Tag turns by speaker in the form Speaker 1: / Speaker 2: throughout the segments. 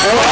Speaker 1: Oh,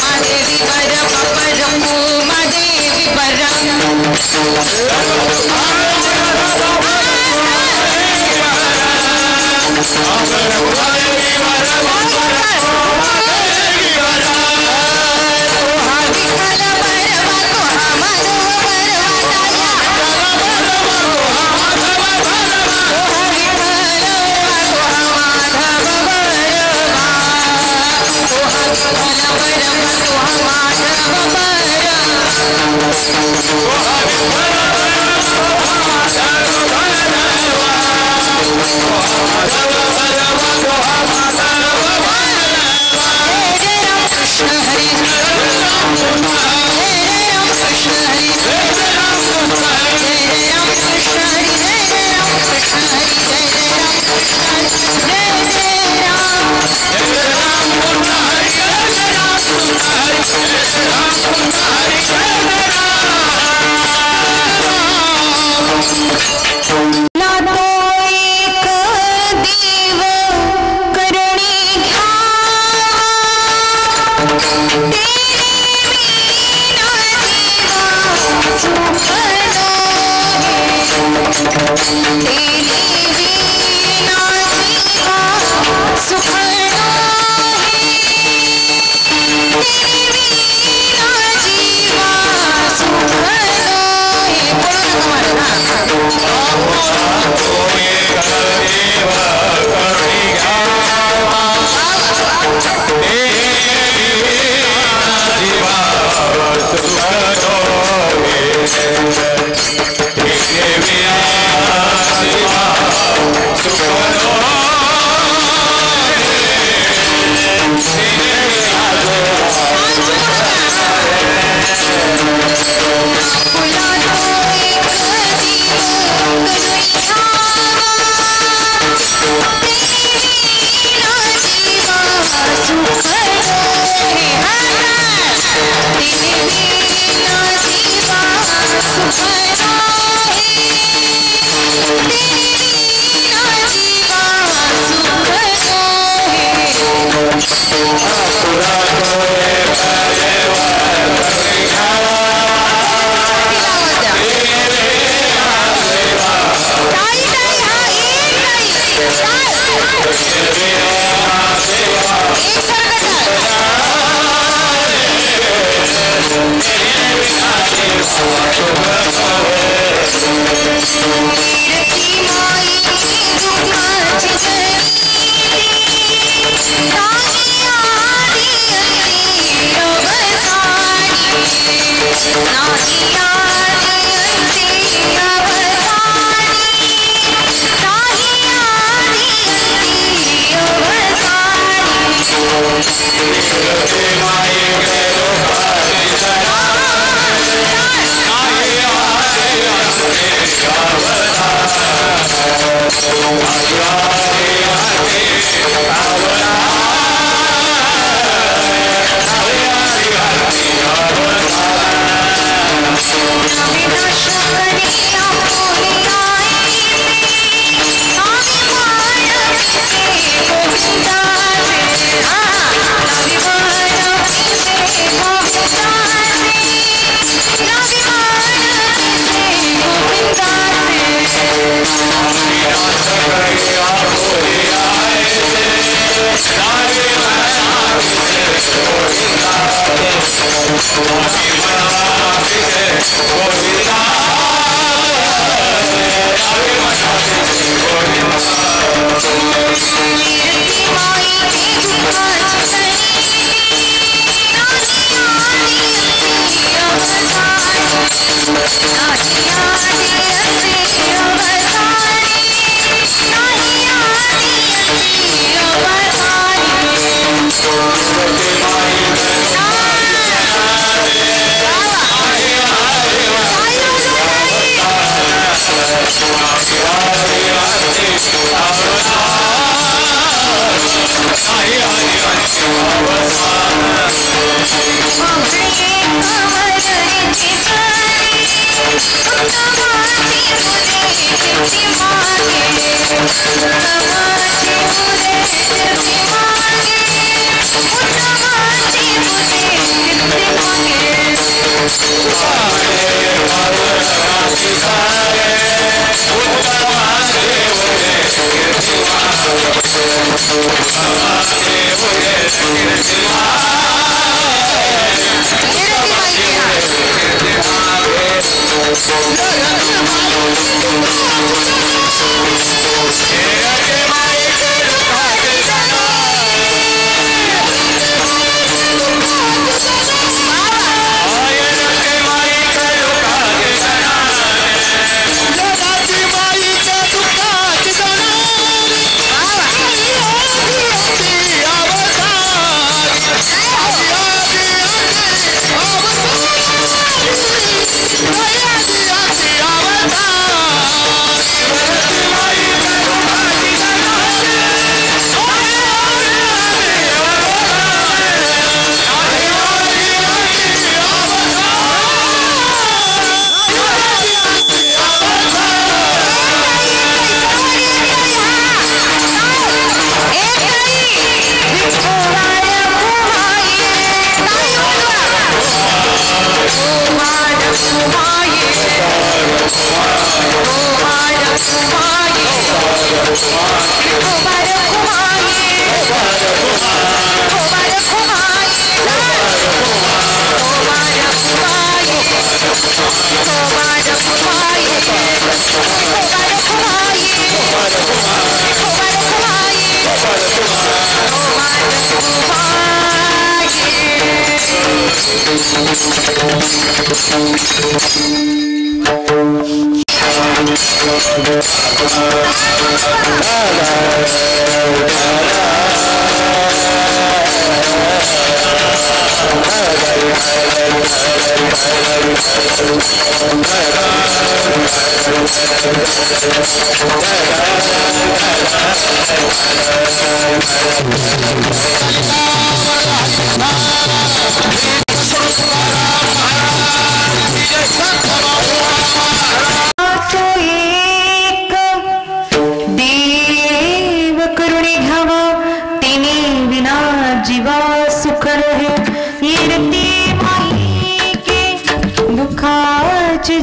Speaker 1: मादेवी वर पपर मादेवी वर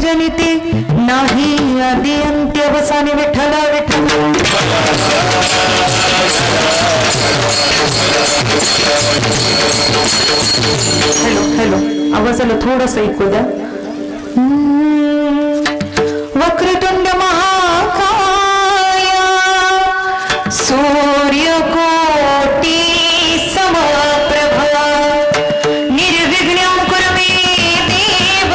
Speaker 1: जनिते नाही आदि अंत्य वसाने विठ्ठला विठ्ठल। हेलो हेलो आवाजाला थोडंसं ऐकू द्या। वक्रतुंड महाकाय सूर्यकोटि समप्रभा निर्विघ्नं कुरु मे देव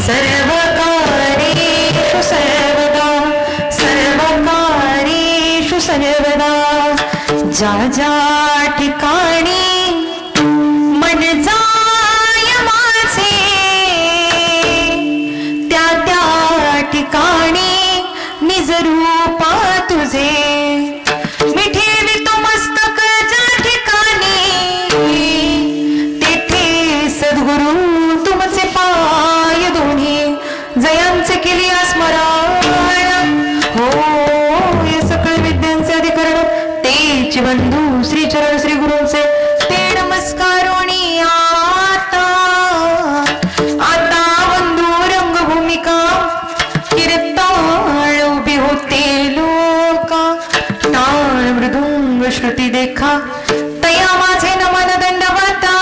Speaker 1: सर्वकार्येषु सर्वदा सर्वकार्येषु सर्वदा। जा जा ठिकाणी मन जाय माझे त्या त्या ठिकाणी निज रूपा तुझे मी ठेवितो मस्तक ज्या ठिकाणी तेथे सद्गुरु तुमचे पाय दोन्ही जयांचे केली स्मरण हो हे सकळ विद्यांचे अधिकरण तेच बंधू श्री चरण श्री गुरूंचे ते नमस्कारोणी आता आता बंधू रंगभूमिका कीर्तन उभी होते लोका टाळ मृदुंग श्रुती देखा तया माझे नमन दंडवता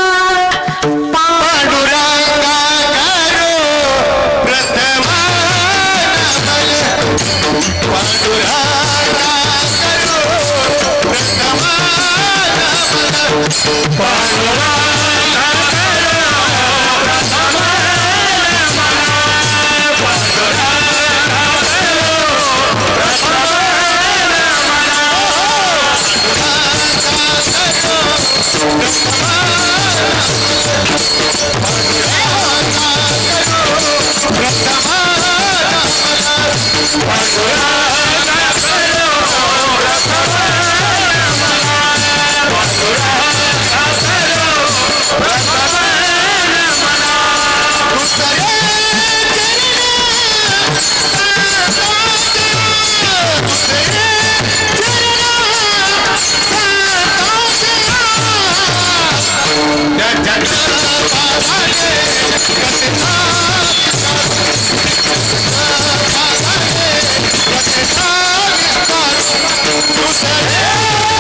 Speaker 2: Hey!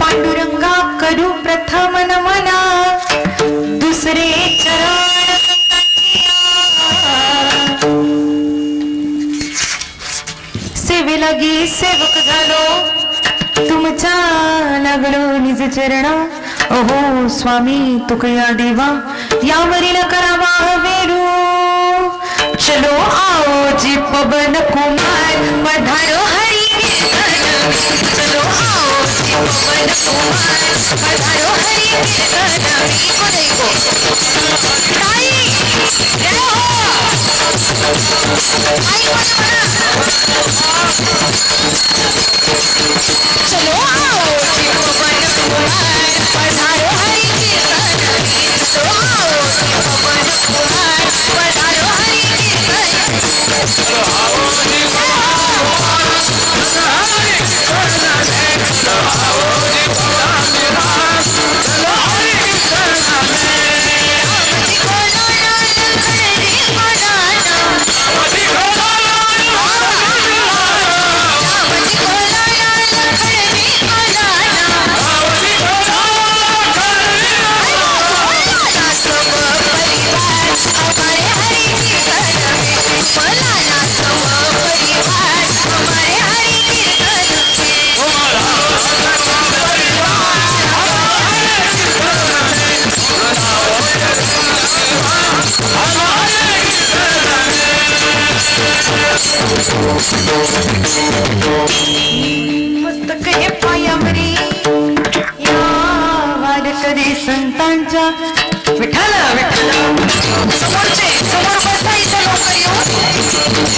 Speaker 1: पांडुरंगा करू प्रथम नमना दुसरे चरण सेवे लगी सेवक झालो तुमच्या लागलो निज चरण अहो स्वामी तुकया देवा यावरील करावा वेरू चलो आओ जी पवन कुमार पधारो हरि चलो आओ जी पवन कुमार पधारो हरि चलो आओ जी पवन कुमार पधारो हरि चलो आओ जी पवन कुमार पधारो हरि मस्तक हे पायावरी या वारकरी संतांच्या विठ्ठल विठ्ठल समोरचे समोर बसा इथं लवकर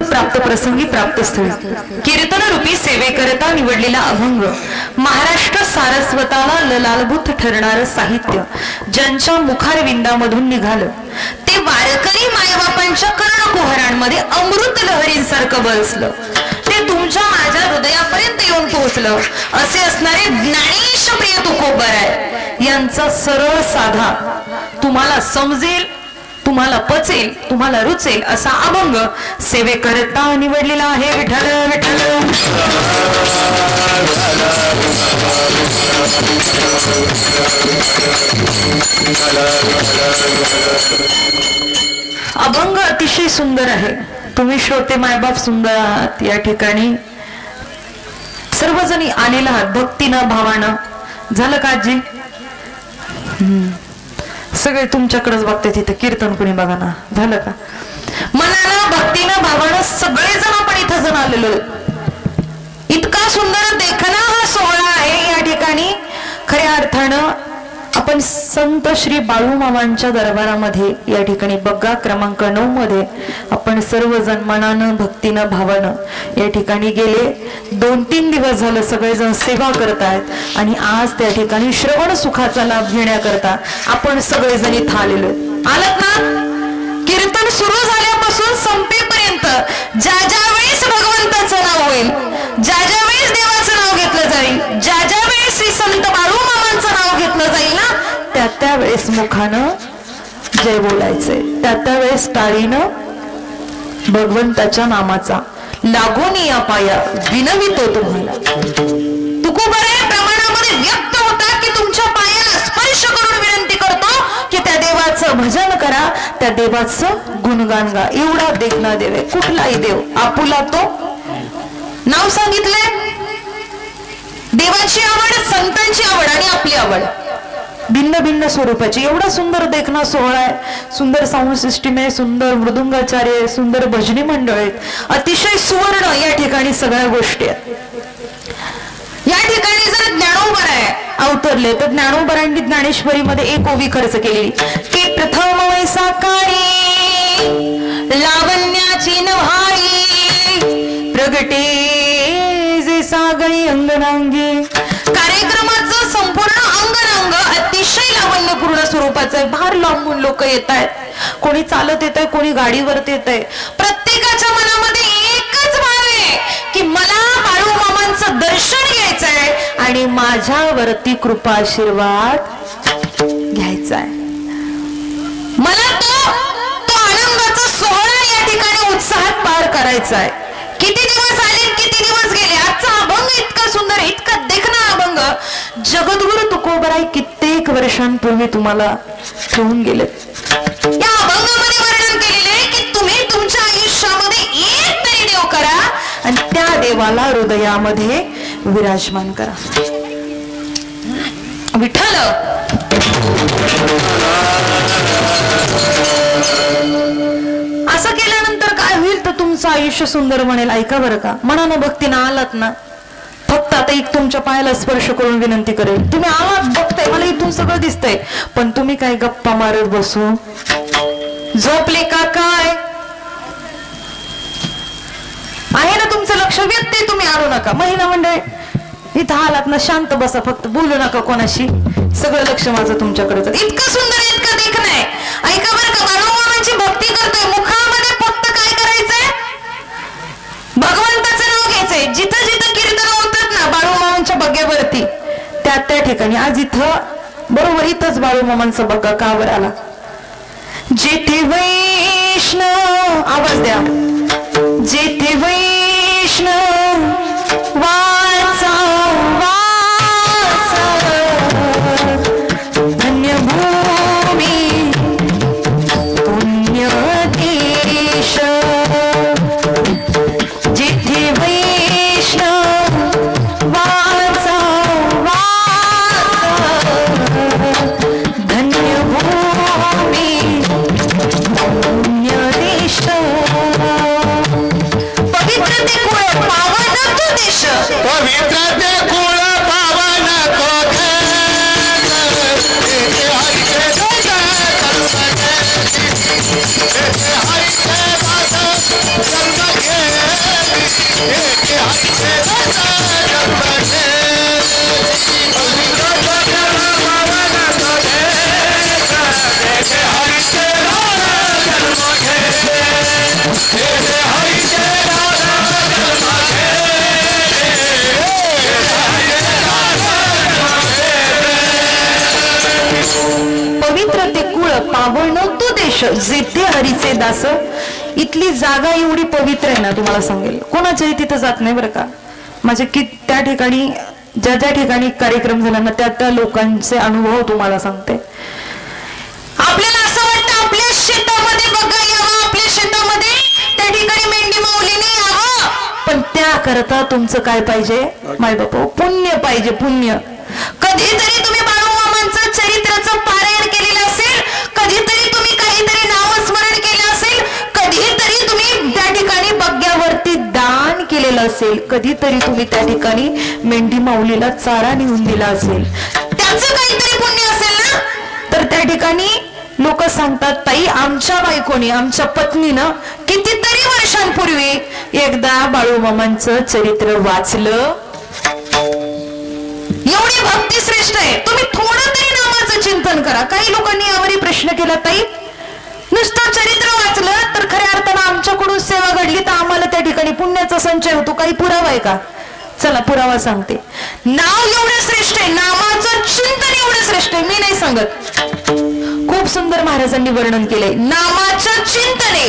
Speaker 1: प्राप्त प्रसंगी प्राप्त स्थळी कीर्तन रूपी सेवेकरता निवडलेला अभंग महाराष्ट्र सारस्वताला ललालभूत ठरणार साहित्य ज्यांच्या मुखारविंदामधून निघालं ते वारकरी मायबापांच्या कर्णकुहरांमध्ये अमृत लहरींसारखं बसलं ते तुमच्या माझ्या हृदयापर्यंत येऊन पोहोचलं असे असणारे ज्ञानेश प्रिय तुकोबराय यांचा सरळ साधा तुम्हाला समजेल तुम्हाला पचेल तुम्हाला रुचेल असा अभंग सेवेकरता निवडलेला आहे विठ्ठल विठ्ठल अभंग अतिशय सुंदर आहे तुम्ही श्रोते मायबाप सुंदर आहात या ठिकाणी सर्वजणी आलेला आहात भक्तीनं भावानं झालं का आजी सगळे तुमच्याकडेच बघते तिथे कीर्तन कुणी बघा ना झालं का मनानं भक्तीनं भावानं सगळेजण आपण इथं जण आलेलो इतका सुंदर देखणा हा सोहळा आहे या ठिकाणी खऱ्या अर्थानं आपण संत श्री बाळूमामांच्या दरबारामध्ये या ठिकाणी बग्गा क्रमांक 9 मध्ये आपण सर्वजण मनानं भक्तीनं भावानं या ठिकाणी गेले 2-3 दिवस झालं सगळेजण सेवा करतायत आणि आज त्या ठिकाणी श्रवण सुखाचा लाभ घेण्याकरता आपण सगळेजण इथं आलेलो आलात ना कीर्तन सुरू झाल्यापासून संपेपर्यंत ज्या ज्या वेळेस भगवंताचं नाव होईल ज्या ज्या वेळेस देवाचं नाव घेतलं जाईल ज्या ज्या वेळेस श्री संत बाळूमामांचं नाव घेतलं जाईल ना त्या वेळेस मुखानं जय बोलायचंय त्या वेळेस टाळीनं भगवंताच्या नामाचा लागून या पाया विनवितो तुम्हाला तुकोबराय प्रमाणामध्ये व्यक्त होता की तुमच्या पायाला स्पर्श करून विनंती करतो की त्या देवाचं भजन करा त्या देवाचं गुणगान गा एवढा देखना देव आहे कुठलाही देव आपुला तो नाव सांगितलंय देवाची आवड संतांची आवड आणि आपली आवड भिन्न भिन्न स्वरूपाची. एवढा सुंदर देखणा सोहळा आहे, सुंदर साऊंड सिस्टीम आहे, सुंदर मृदुंगाचार्य आहे, सुंदर भजनी मंडळ आहेत, अतिशय सुवर्ण या ठिकाणी सगळ्या गोष्टी आहेत. या ठिकाणी जर ज्ञानोबराय अवतरले तर ज्ञानोबरांनी ज्ञानेश्वरीमध्ये एक ओवी खर्च केलेली की प्रथम वैसा काळी लावण्याची नव्हाळी प्रगटे जे सागळी अंगनांगी. कार्यक्रमाचं संपूर्ण अंगनांग अतिशय लावण्यपूर्ण स्वरूपाचं आहे. फार लांबून लोक येत आहेत, कोणी चालत येत आहे, कोणी गाडीवरती येत आहे. प्रत्येकाच्या मनामध्ये एकच भाव आहे की मला बाळू मामांचं दर्शन घ्यायचंय आणि माझ्यावरती कृपा आशीर्वाद घ्यायचा आहे. मला तो आनंदाचा सोहळा या ठिकाणी उत्साहात पार करायचा आहे. किती दिवस आले, किती दिवस गेले. आजचा अभंग इतका सुंदर, इतका देखणा अभंग जगद्गुरु तुकोबराय कित्येक वर्षांपूर्वी तुम्हाला ठेवून गेले. या अभंगामध्ये वर्णन केलेले आहे की तुम्ही तुमच्या आयुष्यामध्ये एक तरी देव करा आणि त्या देवाला हृदयामध्ये विराजमान करा. विठ्ठल असं केल्यानंतर काय होईल तर तुमचं आयुष्य सुंदर बनेल. ऐका बरं का, मनानं भक्तीनं आलात ना, फक्त आता एक तुमच्या पायाला स्पर्श करून विनंती करेल. तुम्ही आलात, बघताय, मला इथून सगळं दिसतंय, पण तुम्ही काय गप्पा मारत बसू झोपले का काय? आहे ना तुमचं लक्ष? व्यक्ती तुम्ही आणू नका. महिला मंडळ इथं आलात ना, शांत बसा, फक्त बोलू नका कोणाशी. सगळं लक्ष माझं तुमच्याकडेच. इतकं सुंदर, इतकं देखणं आहे. ऐका बरं का, बाळूमामांची भक्ती करतोय, मुखामध्ये फक्त काय करायचंय? भगवंताचं नाव घ्यायचंय. जिथं जिथं कीर्तन होतात ना बाळूमामांच्या बग्यावरती, त्या ठिकाणी आज इथं बरोबर इथंच बाळूमामांचा बग्गा कावर आला. जेथे वैष्णव, आवाज द्या, जेथे वैष्णव वाचा वाचा धन्यभूमी पुण्य देश. जेथे वैष्णव वाचा वाचा धन्यभूमी पुण्य देश. पवित्र ते कुळ पावन तो देश,
Speaker 2: पवित्र ते कुळ पावन तो देश.
Speaker 1: पवित्र ते कुळ पावन तो देश, जेथे हरीचे दास. इथली जागा एवढी पवित्र आहे ना, तुम्हाला सांगेल, कोणाच्याही तिथं जात नाही बरं का. माझे की त्या ठिकाणी ज्या ज्या ठिकाणी कार्यक्रम झाला ना, त्या लोकांचे अनुभव तुम्हाला सांगते. आपल्याला असं वाटतं आपल्या शेतामध्ये बघा यावं, आपल्या शेतामध्ये त्या ठिकाणी मेंढी माऊलीने यावं, पण त्याकरता तुमचं काय पाहिजे माय बापा? पुण्य पाहिजे, पुण्य. कधीतरी तुम्ही बाळूमामांचं चरित्राचं पारायण केलेलं असेल, कधीतरी तुम्ही काहीतरी नामस्मरण केलं असेल, कधीतरी तुम्ही त्या ठिकाणी बग्यावरती दान केलेलं असेल, कधीतरी तुम्ही त्या ठिकाणी मेंढी माऊलीला चारा नेऊन दिला असेल, त्याचं काहीतरी पुण्य असेल ना. तर त्या ठिकाणी लोक सांगतात, ताई आमच्या बायकोनी, आमच्या पत्नीनं कितीतरी वर्षांपूर्वी एकदा बाळूमामांचं चरित्र वाचलं. एवढी भक्ती श्रेष्ठ आहे. तुम्ही थोडं तरी नामाचं चिंतन करा. काही लोकांनी यावरही प्रश्न केला, ताई नुसतं चरित्र वाचलं तर खऱ्या अर्थानं आमच्याकडून सेवा घडली तर आम्हाला त्या ठिकाणी पुण्याचा संचय होतो, काही पुरावा आहे का? चला पुरावा सांगते. नाव एवढं श्रेष्ठ आहे, नामाचं चिंतन एवढं श्रेष्ठ आहे, मी नाही सांगत. खूप सुंदर महाराजांनी वर्णन केलंय. नामाचं चिंतने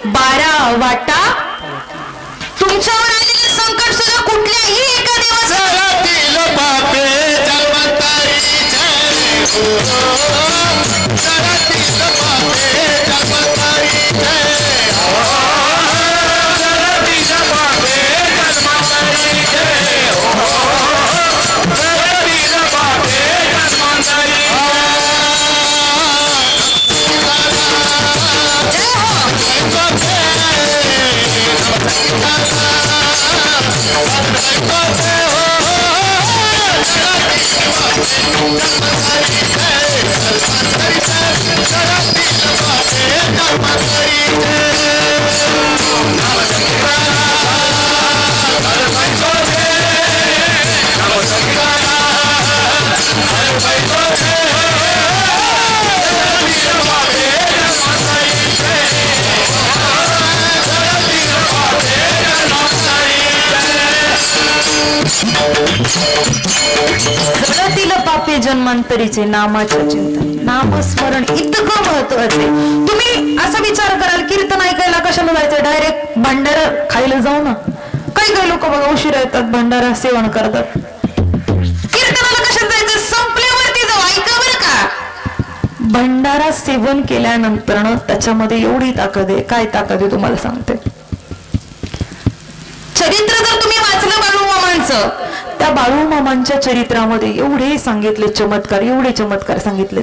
Speaker 1: 12 वाटा. तुमच्यावर आलेले संकट सुद्धा कुठल्याही एका देवाचं
Speaker 2: पापे जन्मतारी जय
Speaker 1: जन्मांतरीचे नामाचे चिंतन, नामस्मरण इतकं महत्वाचे. तुम्ही असा विचार कराल कीर्तन ऐकायला कशाला जायचं, डायरेक्ट भंडारा खायला जाऊ ना. काही काही लोक बघा उशिरा येतात, भंडारा सेवन करतात. कीर्तनाला कशाला जायचं, संपल्यावरती जाऊ, ऐका बरं का. भंडारा सेवन केल्यानंतर त्याच्यामध्ये एवढी ताकद आहे. काय ताकद आहे तुम्हाला सांगते. चरित्र जर तुम्ही वाचलं बाळूमामांचं, त्या बाळूमामांच्या चरित्रामध्ये एवढे सांगितले चमत्कार, एवढे चमत्कार सांगितले.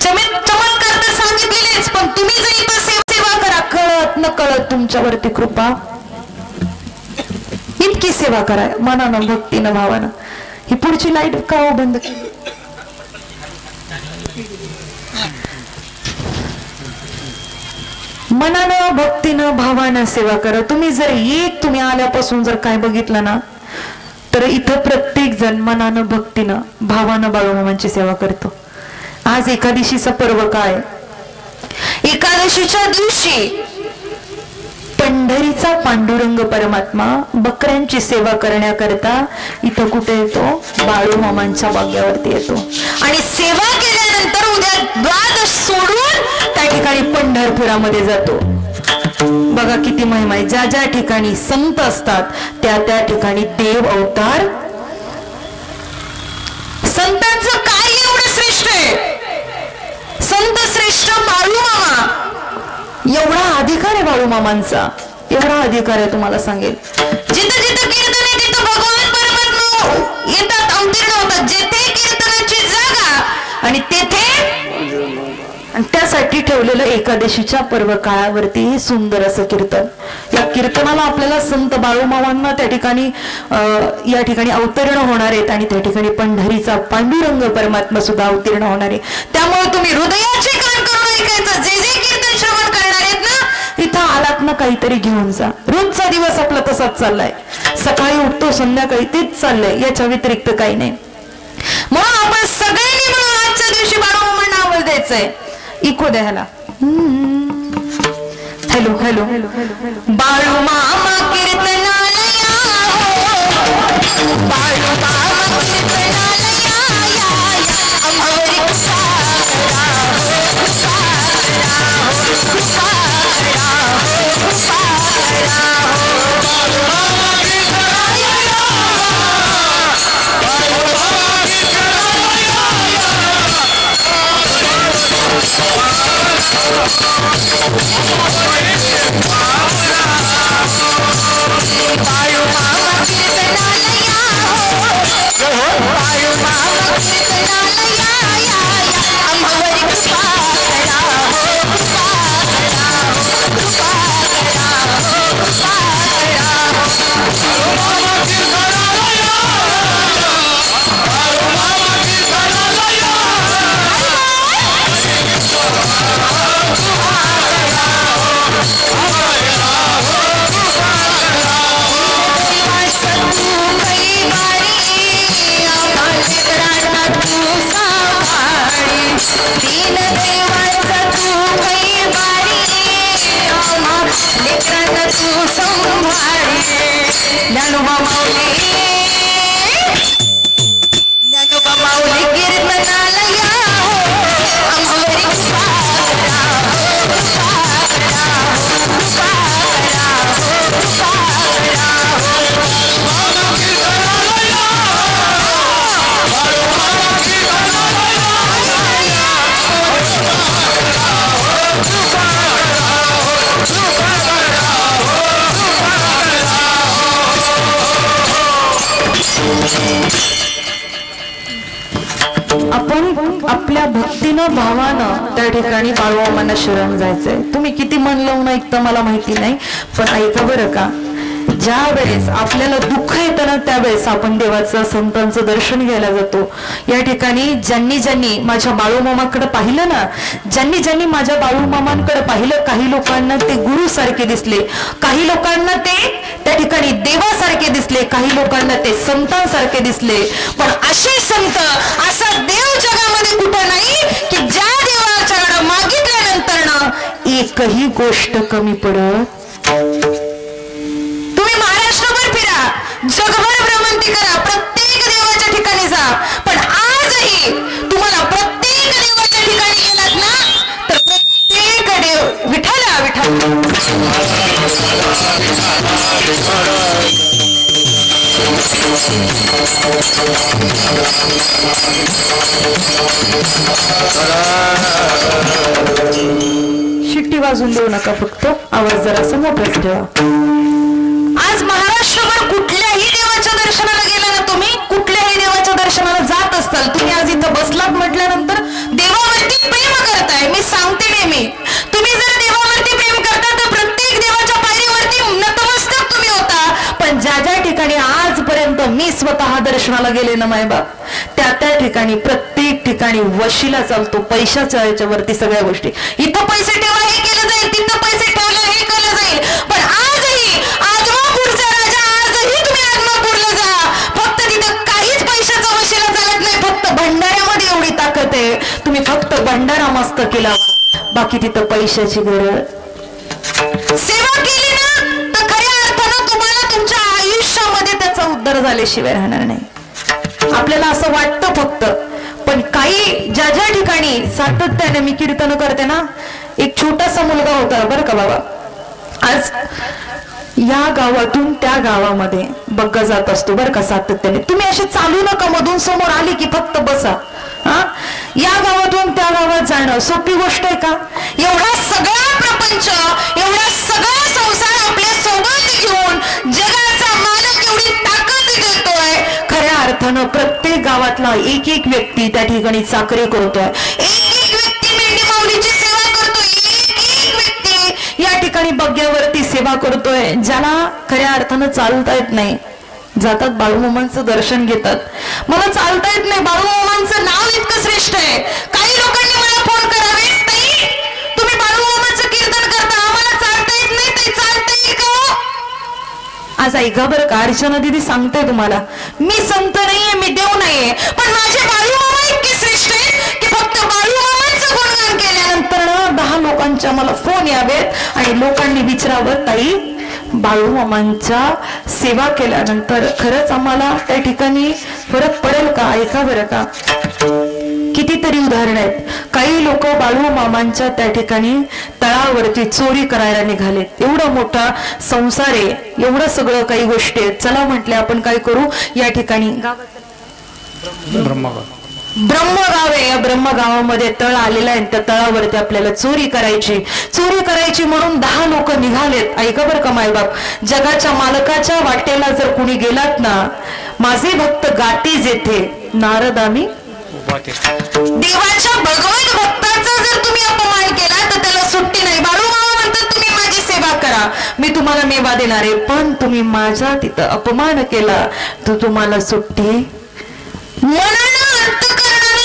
Speaker 1: चमत्कार तर सांगितलेलेच, पण तुम्ही जर इथं सेवा करा, कळत न कळत तुमच्यावरती कृपा, इतकी सेवा करा मनानं भक्तीनं भावानं. ही पुढची लाईट का हो बंद केली. मनानं भक्तीनं भावानं सेवा करा. तुम्ही जर तुम्ही आल्यापासून जर काय बघितलं ना, तर इथं प्रत्येक जण मनानं भक्तीनं भावानं बाळूमामांची सेवा करतो. आज एकादशीचा पर्व काय, एकादशीच्या दिवशी पंढरीचा पांडुरंग परमात्मा बकऱ्यांची सेवा करण्याकरता इथं कुठे येतो, बाळूमामांच्या बाग्यावरती येतो. आणि सेवा केल्यानंतर उद्या द्वादश सोडून त्या ठिकाणी पंढरपुरामध्ये जातो. बघा किती महिमा आहे. ज्या ज्या ठिकाणी संत असतात त्या त्या ठिकाणी देव अवतार. संतांचं काय एवढं श्रेष्ठ आहे, संत श्रेष्ठ बाळूमामा. एवढा अधिकार आहे बाळूमामांचा, एवढा अधिकार आहे तुम्हाला सांगेल. जिथं जिथं कीर्तन आहे तिथं भगवान परमात्मा येतात, अवतीर्ण होतात. जेथे कीर्तनाची जागा आणि तेथे, आणि त्यासाठी ठेवलेलं एकादशीच्या पर्व काळावरती सुंदर असं कीर्तन. या कीर्तनाला आपल्याला संत बाळूमामांना त्या ठिकाणी या ठिकाणी अवतरण होणार आहेत आणि त्या ठिकाणी पंढरीचा पांडुरंग परमात्मा सुद्धा अवतीर्ण होणार आहे. त्यामुळे तुम्ही हृदयाचे कान करून ऐकायचं. जे जे कीर्तन श्रवण करणार आहेत ना, इथं आलात ना काहीतरी घेऊन जा. रोजचा दिवस आपला तसाच चाललाय, सकाळी उठतो संध्याकाळी तेच चाललंय, याच्या व्यतिरिक्त काही नाही. म्हणून आपण सगळ्यांनी मिळून आजच्या दिवशी बाळूमामांना आवाज द्यायचंय. इको द्यायला हॅलो हॅलो बाळूमामा कीर्तनालया, बाळूमामा कीर्तनालया, अमरी आपण आपल्या भक्तीनं भावानं त्या ठिकाणी बाळूमामांना शरण जायचंय. तुम्ही किती मन लावून ऐकता मला माहिती नाही, पण ऐका बरं का. ज्या वेळेस आपल्याला दुःख येतं ना त्यावेळेस आपण देवाचं संतांचं दर्शन घ्यायला जातो. या ठिकाणी ज्यांनी ज्यांनी माझ्या बाळूमामाकडे पाहिलं ना, ज्यांनी ज्यांनी माझ्या बाळूमामांकडे पाहिलं, काही लोकांना ते गुरु सारखे दिसले, काही लोकांना ते त्या ठिकाणी देवासारखे दिसले, काही लोकांना ते संतांसारखे दिसले. पण असे संत, असा देव जगामध्ये कुठं नाही की ज्या देवाच्याकडे मागितल्यानंतर ना एकही गोष्ट कमी पडत. जगभर भ्रमंती करा, प्रत्येक देवाच्या ठिकाणी जा, पण आजही शिट्टी वाजून देऊ नका, फक्त आवाज जरासा मोठाच ठेवा. आज महाराष्ट्रभर कुठल्याही देवाच्या दर्शनाला गेला ना, तुम्ही कुठल्याही देवाच्या दर्शनाला जात असताल, तुम्ही आज इथं बसलात म्हटल्यानंतर देवावरती प्रेम करताय. मी सांगते नेहमी, तुम्ही जर देवावरती प्रेम करता तर प्रत्येक देवाच्या पायरीवरती नतमस्तक तुम्ही होता. पण ज्या ज्या ठिकाणी आजपर्यंत मी स्वतः दर्शनाला गेले ना मायबाप, त्या ठिकाणी प्रत्येक ठिकाणी वशिला चालतो, पैशाच्या याच्यावरती सगळ्या गोष्टी. इथं पैसे ठेवा हे केलं जाईल, तिथं पैसे ठेवले हे केलं जाईल. पण आजही आदमापूरचा राजा, आजही तुम्ही आदमापूरला जा, फक्त तिथं काहीच पैशाचा वशिला चालत नाही. फक्त भंडाऱ्यामध्ये एवढी ताकद आहे, तुम्ही फक्त भंडारा मस्त केला, बाकी तिथं पैशाची गरज. सेवा केली ना तर खऱ्या अर्थानं तुम्हाला तुमच्या आयुष्यामध्ये त्याचा उद्धार झाल्याशिवाय राहणार नाही. आपल्याला असं वाटतं फक्त, पण काही ज्या ज्या ठिकाणी सातत्याने मी कीर्तन करते ना, एक छोटासा मुलगा होता बरं का बाबा, आज या गावातून त्या गावामध्ये बग्गा जात असतो बरं का सातत्याने. तुम्ही असे चालू नका, मधून समोर आली की फक्त बसा. या गावातून त्या गावात जाणं सोपी गोष्ट आहे का? एवढा सगळा प्रपंच, एवढा सगळा संसार आपल्या सोबत घेऊन जगाचा मालक एवढी ताकद देतोय. खऱ्या अर्थानं प्रत्येक गावातला एक एक व्यक्ती त्या ठिकाणी चाकरी करतोय, एक एक व्यक्ती मेंढी माऊलीची सेवा करतोय, एक एक व्यक्ती या ठिकाणी बग्ग्यावरती सेवा करतोय. ज्याला खऱ्या अर्थानं चालता येत नाही, जातात बाळूमामांचं दर्शन घेतात. मला चालता येत नाही, बाळूमामांचं नाव इतकं श्रेष्ठ आहे. काही लोकांनी मला फोन करावे, ताई तुम्ही बाळूमामाचं कीर्तन करता, आम्हाला चालता येत नाही, ताई चालता येईल का? आज ऐका बरं का, अर्चना दीदी सांगते तुम्हाला, मी संत नाहीये, मी देव नाहीये, पण माझे बाळूमामा इतके श्रेष्ठ आहेत की फक्त बाळूमामांचं गुणगान केल्यानंतर 10 लोकांच्या मला फोन यावेत आणि लोकांनी विचारावं, ताई बाळूमामांच्या सेवा केल्यानंतर खरंच आम्हाला त्या ठिकाणी फरक पडेल का? ऐका बरं का, कितीतरी उदाहरण आहेत. काही लोक बाळूमामांच्या त्या ठिकाणी तळावरती चोरी करायला निघालेत. एवढा मोठा संसार आहे, एवढं सगळं काही गोष्टी आहेत. चला म्हटले आपण काय करू, या ठिकाणी ब्रह्मगाव आहे, या ब्रह्मगावामध्ये तळ आलेला आहे, त्या तळावरती आपल्याला चोरी करायची म्हणून 10 लोक निघालेत. ऐका बरं का मायबाप, जगाच्या मालकाच्या वाटेला जर कुणी गेलात ना, माझे भक्त गातीज येथे नारद आम्ही, देवाच्या भगवत भक्ताचा जर तुम्ही अपमान केला तर त्याला सुट्टी नाही. बाळूमामा म्हणतात तुम्ही माझी सेवा करा, मी तुम्हाला मेवा देणार आहे, पण तुम्ही माझा तिथं अपमान केला तर तुम्हाला सुट्टी.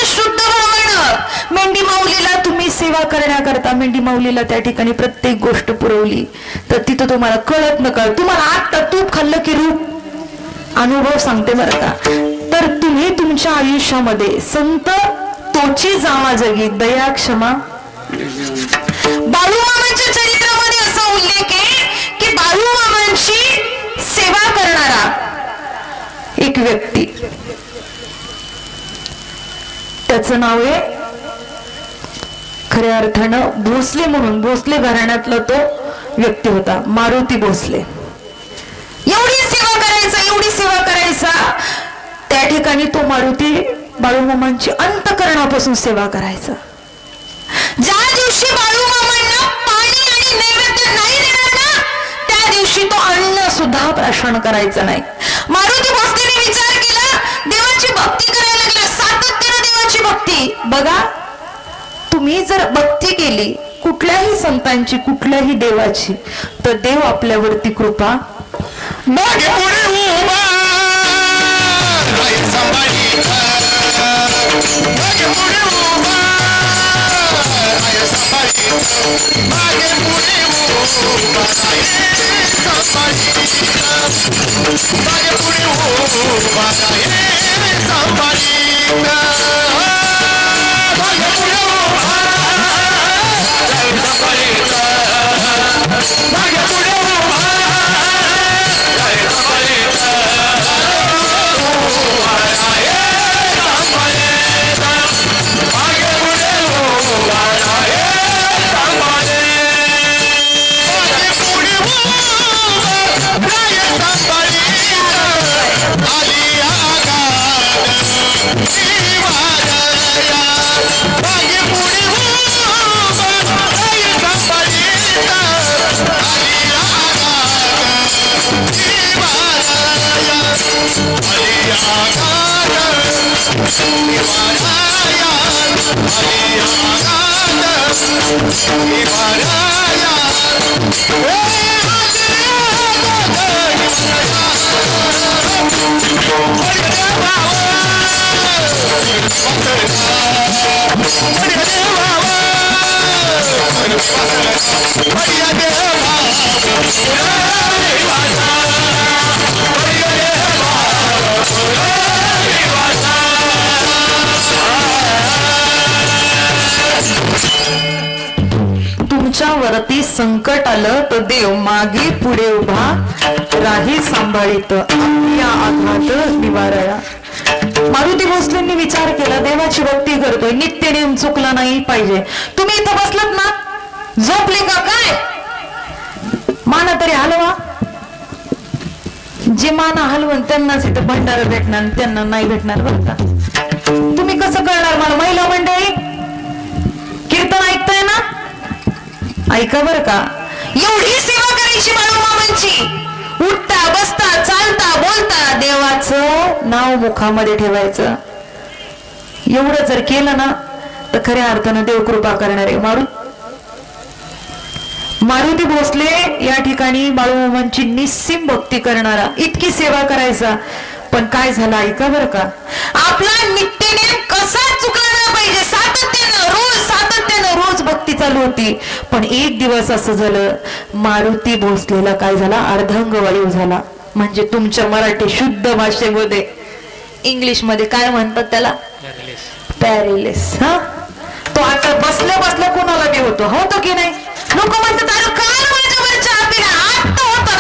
Speaker 1: शुद्ध भावना मेंढी माऊलीला तुम्ही सेवा करण्याकरता मेंढी माऊलीला त्या ठिकाणी प्रत्येक गोष्ट पुरवली तर तिथं तुम्हाला कळत न कळत, तुम्हाला आता तूप खाल्लं की रूप अनुभव सांगते बरं का. तर तुम्ही तुमच्या आयुष्यामध्ये संत तोची जावा जगी दया क्षमा. बाळूमामांच्या चरित्रामध्ये असा उल्लेख आहे की बाळूमामांची सेवा करणारा एक व्यक्ती, त्याचं नाव आहे खऱ्या अर्थानं भोसले म्हणून, भोसले घराण्यातला तो व्यक्ती होता, मारुती भोसले. एवढी सेवा करायचा त्या ठिकाणी तो मारुती बाळूमामांची अंतःकरणापासून सेवा करायचा. ज्या दिवशी बाळूमामांना पाणी आणि नैवेद्य नाही देणार ना, त्या दिवशी तो अन्न सुद्धा प्राशन करायचं नाही. मारुती भोसलेने विचार केला, देवाची भक्ती करायला लागला, सातत्याने देवाची भक्ती. बघा, तुम्ही जर भक्ती केली कुठल्याही संतांची, कुठल्याही देवाची, तर देव आपल्यावरती कृपा
Speaker 2: मागे पुढे उभा संभाळी, मागे पुढे उभा संभाळी, मागे पुढे उभा संभाळी, मागे पुढे उभा संभाळी, मागे पुढे उभा मागे पुढे उभा
Speaker 1: तुमच्यावरती संकट आलं तर देव मागे पुढे उभा राही सांभाळीत या आघात निवाराया. मारुती भोसलेंनी विचार केला, देवाची भक्ती करतोय, नित्य नियम चुकला नाही पाहिजे. तुम्ही इथं बसलात ना, झोपले का काय? माना तरी हलवा. जे माना हलवून त्यांनाच इथं भंडारा भेटणार, त्यांना नाही भेटणार बरं का. तुम्ही कसं कळणार मला? महिला मंडळी कीर्तन ऐकताय ना, ऐका बरं का. एवढी सेवा करायची बाळूमामांची. उठता बसता चालता बोलता देवाचं नाव मुखामध्ये ठेवायचं. एवढं जर केलं ना तर खऱ्या अर्थानं देव कृपा करणार आहे. मारुती भोसले या ठिकाणी बाळूमामांची निस्सीम भक्ती करणारा, इतकी सेवा करायचा. पण काय झालं ऐका बरं का. आपला नित्यनेम कसा चुकला नाही पाहिजे, सातत्यानं रोज भक्ती चालू होती. पण एक दिवस असं झालं, मारुती भोसलेला काय झाला, अर्धांग वायू झाला. म्हणजे तुमच्या मराठी शुद्ध भाषेमध्ये, इंग्लिश मध्ये काय म्हणतात त्याला, पॅरेलिस. हा, तो आता बसल्या बसल्या कोणाला बी होतो, होतो की नाही? लोक म्हणतात अरे काल माझ्यावर चहा पिला, आता होता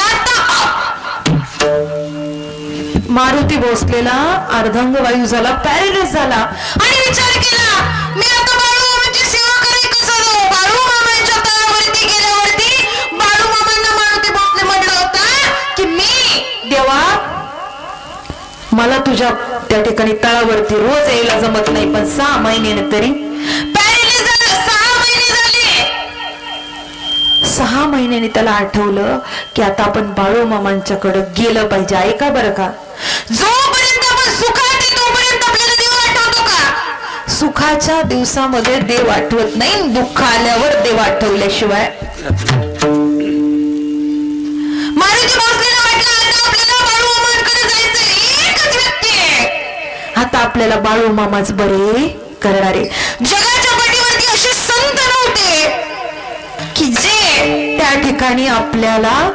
Speaker 1: मारुती भोसलेला अर्धांग वायू झाला, पॅरेलिस झाला. आणि विचार केला, मी आता बाळूमामांची सेवा करायची कसं जाऊ? बाळूमामांच्या तळावरती गेल्यावरती बाळूमामांना मारुती भोसले म्हटलं होता की मी देवा मला तुझ्या त्या ठिकाणी तळावरती रोज यायला जमत नाही, पण 6 महिन्याने तरी पॅरेलिस झालं. 6 महिने झाले. 6 महिन्याने त्याला आठवलं की आता आपण बाळूमामांच्याकडे गेलं पाहिजे. ऐका बरं का, जोपर्यंत आपण सुखात आहे तोपर्यंत आपल्याला देव आठवतो का? सुखाच्या दिवसामध्ये देव आठवत नाही, दुःख आल्यावर देव आठवल्याशिवाय. मारुती भोसलेला वाटलं आता आपल्याला बाळूमामांकडे जायचं, एकच व्यक्ती आहे आता आपल्याला बाळूमामाच बरे करणारे. जगाच्या पाठीवरती असे संत नव्हते की जे त्या ठिकाणी आपल्याला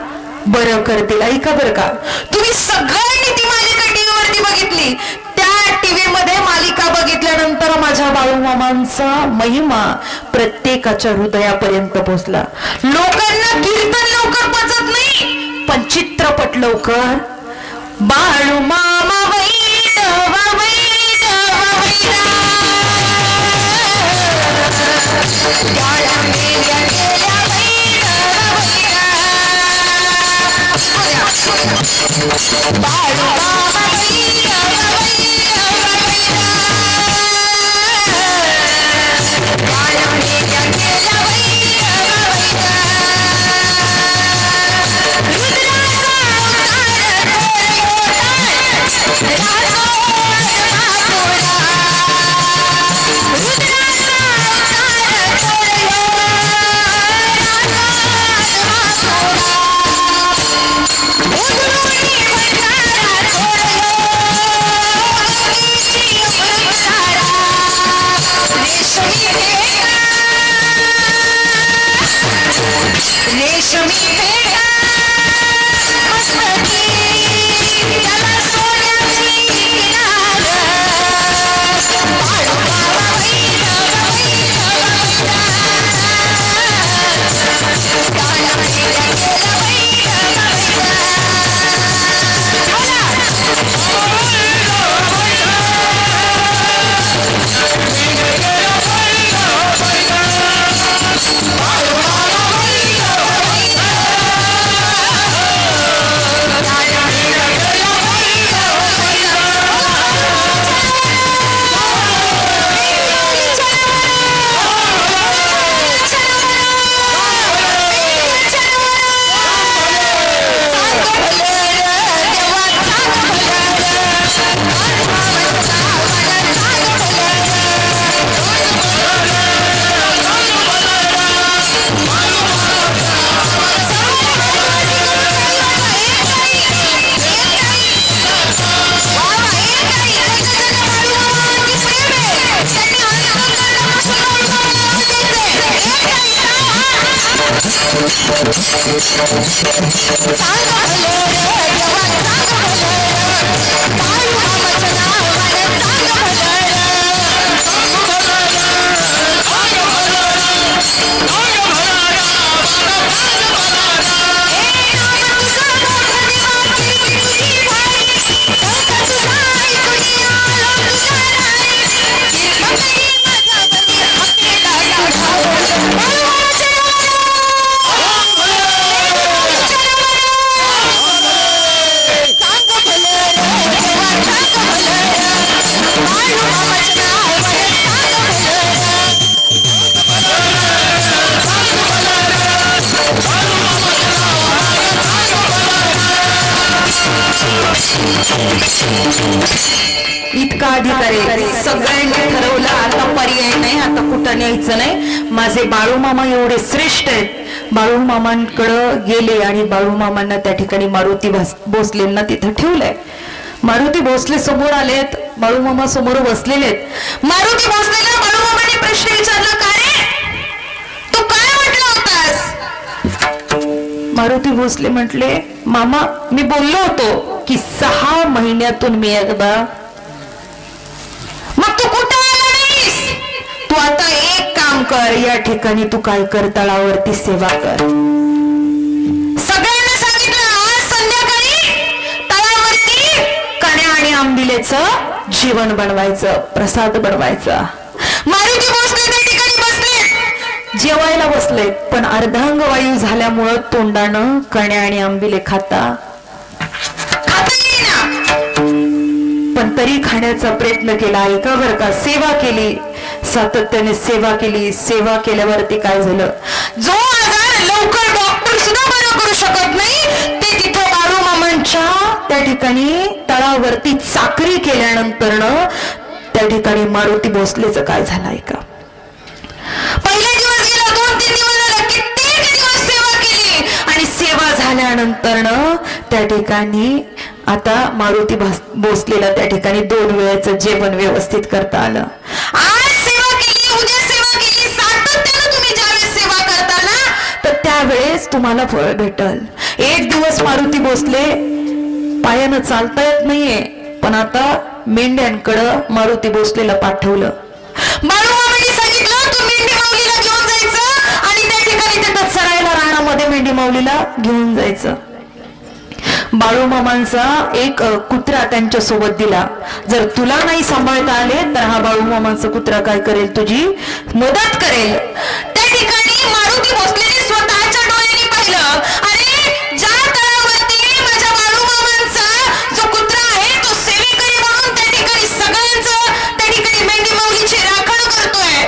Speaker 1: बरं करतील. ऐका बरं का, तुम्ही सगळ्यांनी ती मालिका टीव्हीवरती बघितली. त्या टीव्ही मध्ये मालिका बघितल्यानंतर माझ्या बाळूमामांचा महिमा प्रत्येकाच्या हृदयापर्यंत पोहोचला. लोकांना कीर्तन लवकर पचत नाही, पण चित्रपट लवकर. बाळूमामा इतका अधिकारी सगळ्यांनी ठरवलं आता पर्याय नाही, आता कुठं न्यायचं नाही. माझे बाळू मामा एवढे श्रेष्ठ आहेत. बाळू मामांकडं गेले आणि बाळू मामांना त्या ठिकाणी मारुती भोसलेंना तिथं ठेवलंय. मारुती भोसले समोर आलेत, बाळू मामा समोर बसलेले आहेत. मारुती भोसलेला बाळू मामांनी प्रश्न विचारला, का रे तू काय म्हटलं होतास? मारुती भोसले म्हटले, मामा मी बोललो होतो की 6 महिन्यातून मी एकदा. मग तू कुठं आला नाहीस? तू आता एक काम कर, या ठिकाणी तू काय कर, तळावरती सेवा कर. सगळ्यांना सांगितलं आज संध्याकाळी तळावरती कण्या आणि आंबिलेचं जेवण बनवायचं, प्रसाद बनवायचा. मारुती भोसले त्या ठिकाणी बसले, जेवायला बसले, पण अर्धांग वायू झाल्यामुळं तोंडानं कण्या आणि आंबिले खाता येईना, पण तरी खाण्याचा प्रयत्न केला. ऐका बरं का, सेवा केली, सातत्याने सेवा केली. सेवा केल्यावरती काय झालं, जो आजार लवकर डॉक्टर सुद्धा बरं करू शकत नाही ते तिथं बाळू मामांच्या त्या ठिकाणी तळावरती चाकरी केल्यानंतर त्या ठिकाणी मारुती भोसलेचं काय झालं ऐका. पहिला दिवस गेला, 2-3 दिवस झाला, कित्येक दिवस सेवा केली आणि सेवा झाल्यानंतर त्या ठिकाणी आता मारुती भोसलेला त्या ठिकाणी 2 वेळेचं जेवण व्यवस्थित करता आलं. आज सेवा केली, उद्या सेवा केली, सातत्यानं तुम्ही ज्यावेळेस सेवा करता ना तर त्यावेळेस तुम्हाला फळ भेटल. एक दिवस मारुती भोसले पायानं चालता येत नाहीये, पण आता मेंढ्यांकडं मारुती भोसलेला पाठवलं. बाळू मामांनी सांगितलं तू मेंढी माऊलीला घेऊन जायचं आणि त्या ठिकाणी तिथं चरायला रानामध्ये मेंढी माऊलीला घेऊन जायचं. बाळू मामांचा एक कुत्रा त्यांच्या सोबत दिला. जर तुला नाही सांभाळता आले तर हा बाळू मामांचा कुत्रा काय करेल, तुझी मदत करेल. त्या ठिकाणी मारुती भोसलेने स्वतःच्या डोळ्यांनी पाहिलं, अरे ज्या तळावरती माझ्या बाळू मामांचा जो कुत्रा आहे तो सेवेकरी म्हणून त्या ठिकाणी सगळ्यांचं त्या ठिकाणी मेंढी माऊलीची राखण करतोय.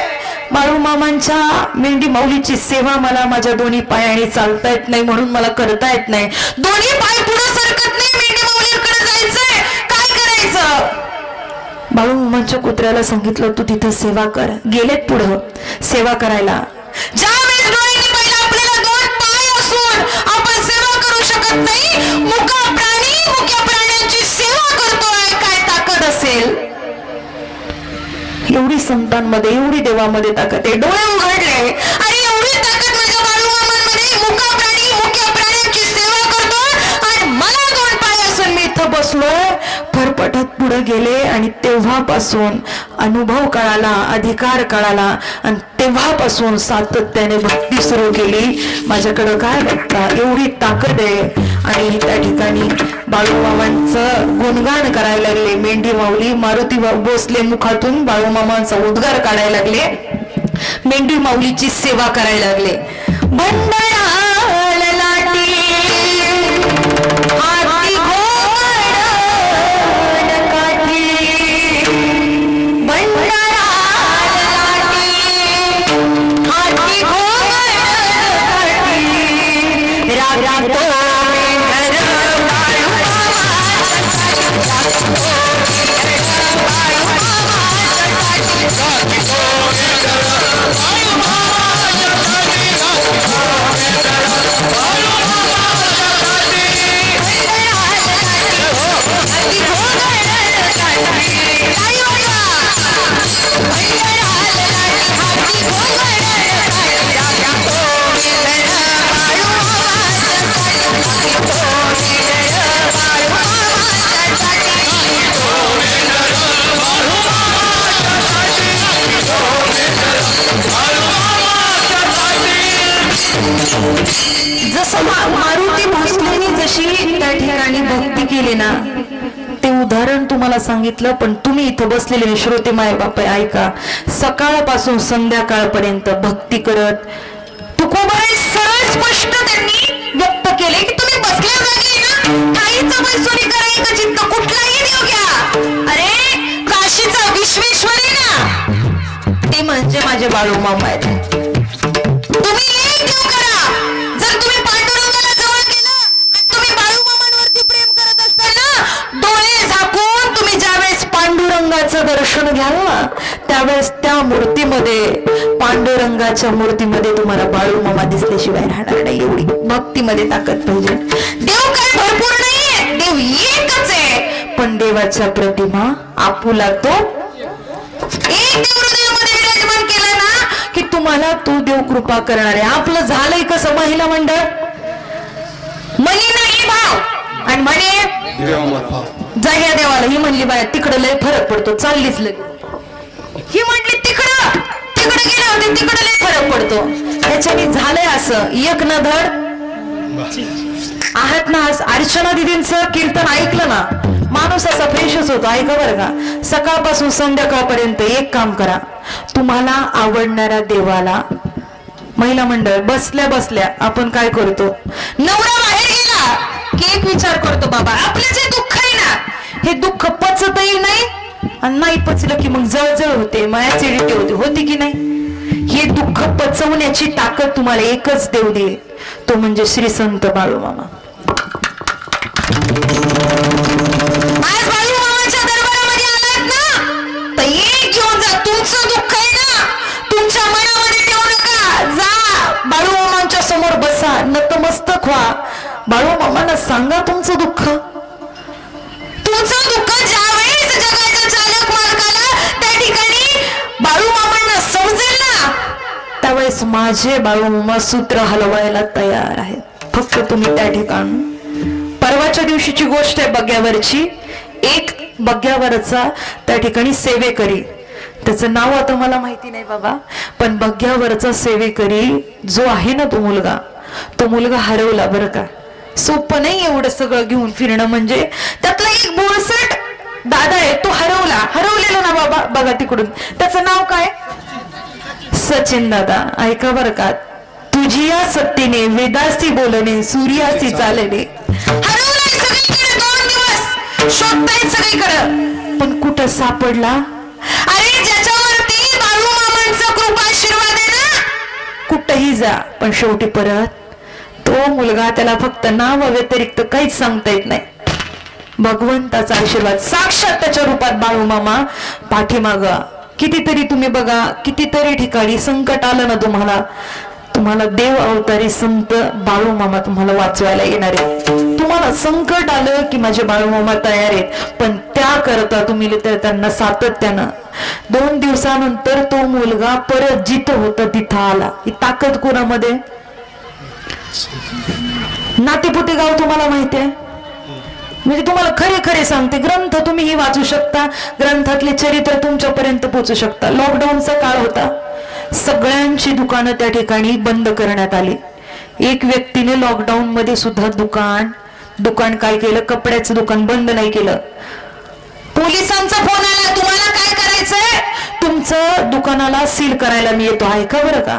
Speaker 1: बाळू मामांच्या मेंढी माऊलीची सेवा मला माझ्या दोन्ही पायाने चालता येत नाही म्हणून मला करता येत नाही. दोन्ही पाय पुढे सरकत नाही, मेंढी माऊलीकडे जायचंय, काय करायचं? बाळू मामांच्या कुत्र्याला सांगितलं तू तिथं सेवा कर. गेलेत पुढं सेवा करायला. ज्यावेळेस डोळ्यांनी पाहिलं आपल्याला 2 पाय असून आपण सेवा करू शकत नाही, मुका प्राणी मुक्या प्राण्यांची सेवा करतोय, काय ताकद असेल? एवढी संतांमध्ये एवढी देवामध्ये ताकद आहे. डोळे उघडले, अरे एवढी ताकद माझ्या बाळू मामांमध्ये, मुका प्राणी मुक्या प्राण्यांची सेवा करतो आणि मला 2 पाय असून मी इथं बसलोय. फरफटत पुढे गेले आणि तेव्हापासून अनुभव कळाला, अधिकार कळाला आणि तेव्हापासून सातत्याने भक्ती सुरू केली. माझ्याकडं काय बघता, एवढी ताकद आहे. आणि त्या ठिकाणी बाळू मामांचं गुणगान करायला लागले. मेंढी माऊली मारुती भोसले मुखातून बाळू मामांचा उद्गार काढायला लागले, मेंढी माऊलीची सेवा करायला लागले. भंडारा लाटी हाती घोंगड काठी, भंडारा लाटी हाती घोंगड काठी, राग राग तो
Speaker 2: Oh,
Speaker 1: जसं मारुती भोसलेनी जशी त्या ठिकाणी भक्ती केली ना, ते उदाहरण तुम्हाला सांगितलं. पण तुम्ही इथं बसलेले श्रोते माय बाप ऐका, सकाळपासून संध्याकाळपर्यंत भक्ती करत तुकोबाई सरळ स्पष्ट त्यांनी व्यक्त केले की तुम्ही बसल्या जागी ना काहीच बैसोरी करायचं चित्त कुठलाही देव घ्या. अरे काशीचा विश्वेश्वरी ना, ते म्हणजे माझे बाळू मामा आहेत. तुम्ही एक देव करा. जर तुम्ही पांडुरंगाला जवळ केलं आणि तुम्ही बाळू मामांवरती प्रेम करत असताल ना, डोळे झाकून तुम्ही ज्यावेळेस पांडुरंगाचं दर्शन घ्याल ना, त्यावेळेस त्या मूर्तीमध्ये, पांडुरंगाच्या मूर्तीमध्ये तुम्हाला बाळू मामा दिसल्याशिवाय राहणार नाही. एवढी भक्तीमध्ये ताकद पाहिजे. देव काय भरपूर नाहीये, देव एकच आहे. पण देवाच्या प्रतिमा आपुला तो एक देव हृदयामध्ये विराजमान केला ना की तुम्हाला तो देव कृपा करणार आहे. आपलं झालंय कसं महिला मंडळ, मनी नाही भाव आणि म्हणे जा या देवाला. ही म्हणली बाया तिकडे लय फरक पडतो, चाललीच लगे. ही म्हटली तिकडे गेले होते, तिकडे लय फरक पडतो. त्याच्याने झालंय असं एक न धड आहात ना. अर्चना दिदींचं कीर्तन ऐकलं ना, माणूस असा फ्रेशच होतो. ऐका बरं का, सकाळपासून संध्याकाळपर्यंत एक काम करा. तुम्हाला आवडणाऱ्या देवाला, महिला मंडळ बसल्या बसल्या आपण काय करतो, नवरा बाहेर गेला की एक विचार करतो, बाबा आपलं जे दुःख आहे ना, हे दुःख पचतही नाही आणि नाही पचलं की मग जळजळ होते, ऍसिडिटी होती की नाही. हे दुःख पचवण्याची ताकद तुम्हाला एकच देव देईल, तो म्हणजे श्री संत बाळू मामा. आज बाळू मामाच्या दरबारामध्ये आलात ना, तर एक घेऊन जा. तुमचं दुःख आहे ना, तुमच्या मनामध्ये ठेवू नका. जा बाळू मामांच्या समोर बसा, नतमस्तक व्हा. बाळू मामांना सांगा तुमचं दुःख. तुमचं दुःख ज्यावेळेस जगाच्या चालक मालकाला त्या ठिकाणी बाळू मामांना समजेल ना, त्यावेळेस माझे बाळू मामा सूत्र हलवायला तयार आहेत. फक्त तुम्ही त्या ठिकाणी. परवाच्या दिवशीची गोष्ट आहे बग्यावरची. एक बग्यावरचा त्या ठिकाणी सेवेकरी, त्याचं नाव आता मला माहिती नाही बाबा, पण बग्यावरचा सेवेकरी जो आहे ना, तो मुलगा हरवला. बरं का, सोपं नाही एवढं सगळं घेऊन फिरणं. म्हणजे त्यातला एक बोळसट दादा आहे, तो हरवलेला ना बाबा. बघा तिकडून, त्याचं नाव काय, सचिन दादा. ऐका बरं का, तुझी या सत्तेने वेदासी बोलणे, सूर्यासी चालणे. हरवलाय सगळीकडे, 2 दिवस शोधतायत सगळीकडे, पण कुठं सापडला. अरे ज्याच्यावरती बाळू मामांचा कृपा आशीर्वाद आहे ना, कुठंही जा, पण शेवटी परत तो मुलगा. त्याला फक्त नाव व्यतिरिक्त काहीच सांगता येत नाही. भगवंताचा आशीर्वाद साक्षात त्याच्या रूपात बाळू मामा पाठीमाग. कितीतरी तुम्ही बघा, कितीतरी ठिकाणी संकट आलं ना तुम्हाला देव अवतारी संत बाळू मामा तुम्हाला वाचवायला येणार आहे. तुम्हाला संकट आलं की माझे बाळू मामा तयार आहेत. पण त्याकरता तुम्ही त्यांना सातत्यानं 2 दिवसानंतर तो मुलगा परत जिथं होता तिथं आला. ही ताकद कोणामध्ये, नातेपुते गाव तुम्हाला माहिती आहे. म्हणजे तुम्हाला खरे सांगते, ग्रंथ तुम्ही वाचू शकता, ग्रंथातले चरित्र तुमच्यापर्यंत पोहोचू शकता. लॉकडाऊनचा काळ होता, सगळ्यांची दुकानं त्या ठिकाणी बंद करण्यात आली. एक व्यक्तीने लॉकडाऊन मध्ये सुद्धा दुकान काय केलं, कपड्याचं दुकान बंद नाही केलं. पोलिसांचा फोन आला, तुम्हाला काय करायचंय, तुमचं दुकानाला सील करायला मी येतो. ऐका बरं का,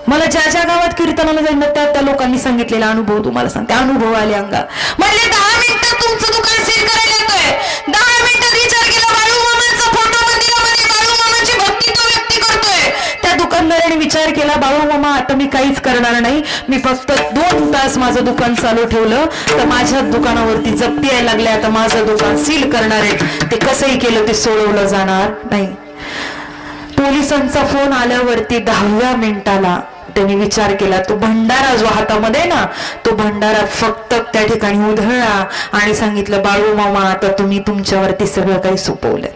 Speaker 1: मला ज्या गावात कीर्तनाला जाईल ना, त्या लोकांनी सांगितलेला अनुभव तुम्हाला सांगते. अनुभव आले अंगा. म्हणजे 10 मिनिटात तुमचं दुकान सील करायला येतोय. 10 मिनिटात विचार केला, बाळू मामांचा फोटो मंदिरामध्ये, बाळू मामाची भक्ती तो व्यक्ती करतोय. त्या दुकानदाराने विचार केला, बाळू मामा आता मी काहीच करणार नाही, मी फक्त 2 तास माझं दुकान चालू ठेवलं तर माझ्या दुकानावरती जप्ती यायला लागल्या, आता माझं दुकान सील करणार आहे. ते कसंही केलं ते सोडवलं जाणार नाही. पोलिसांचा फोन आल्यावरती 10व्या मिनिटाला त्यांनी विचार केला, तो भंडारा जो हातामध्ये ना, तो भंडारा फक्त त्या ठिकाणी उधळला आणि सांगितलं, बाळू मामा आता तुम्ही तुमच्यावरती सगळं काही सोपवलंय.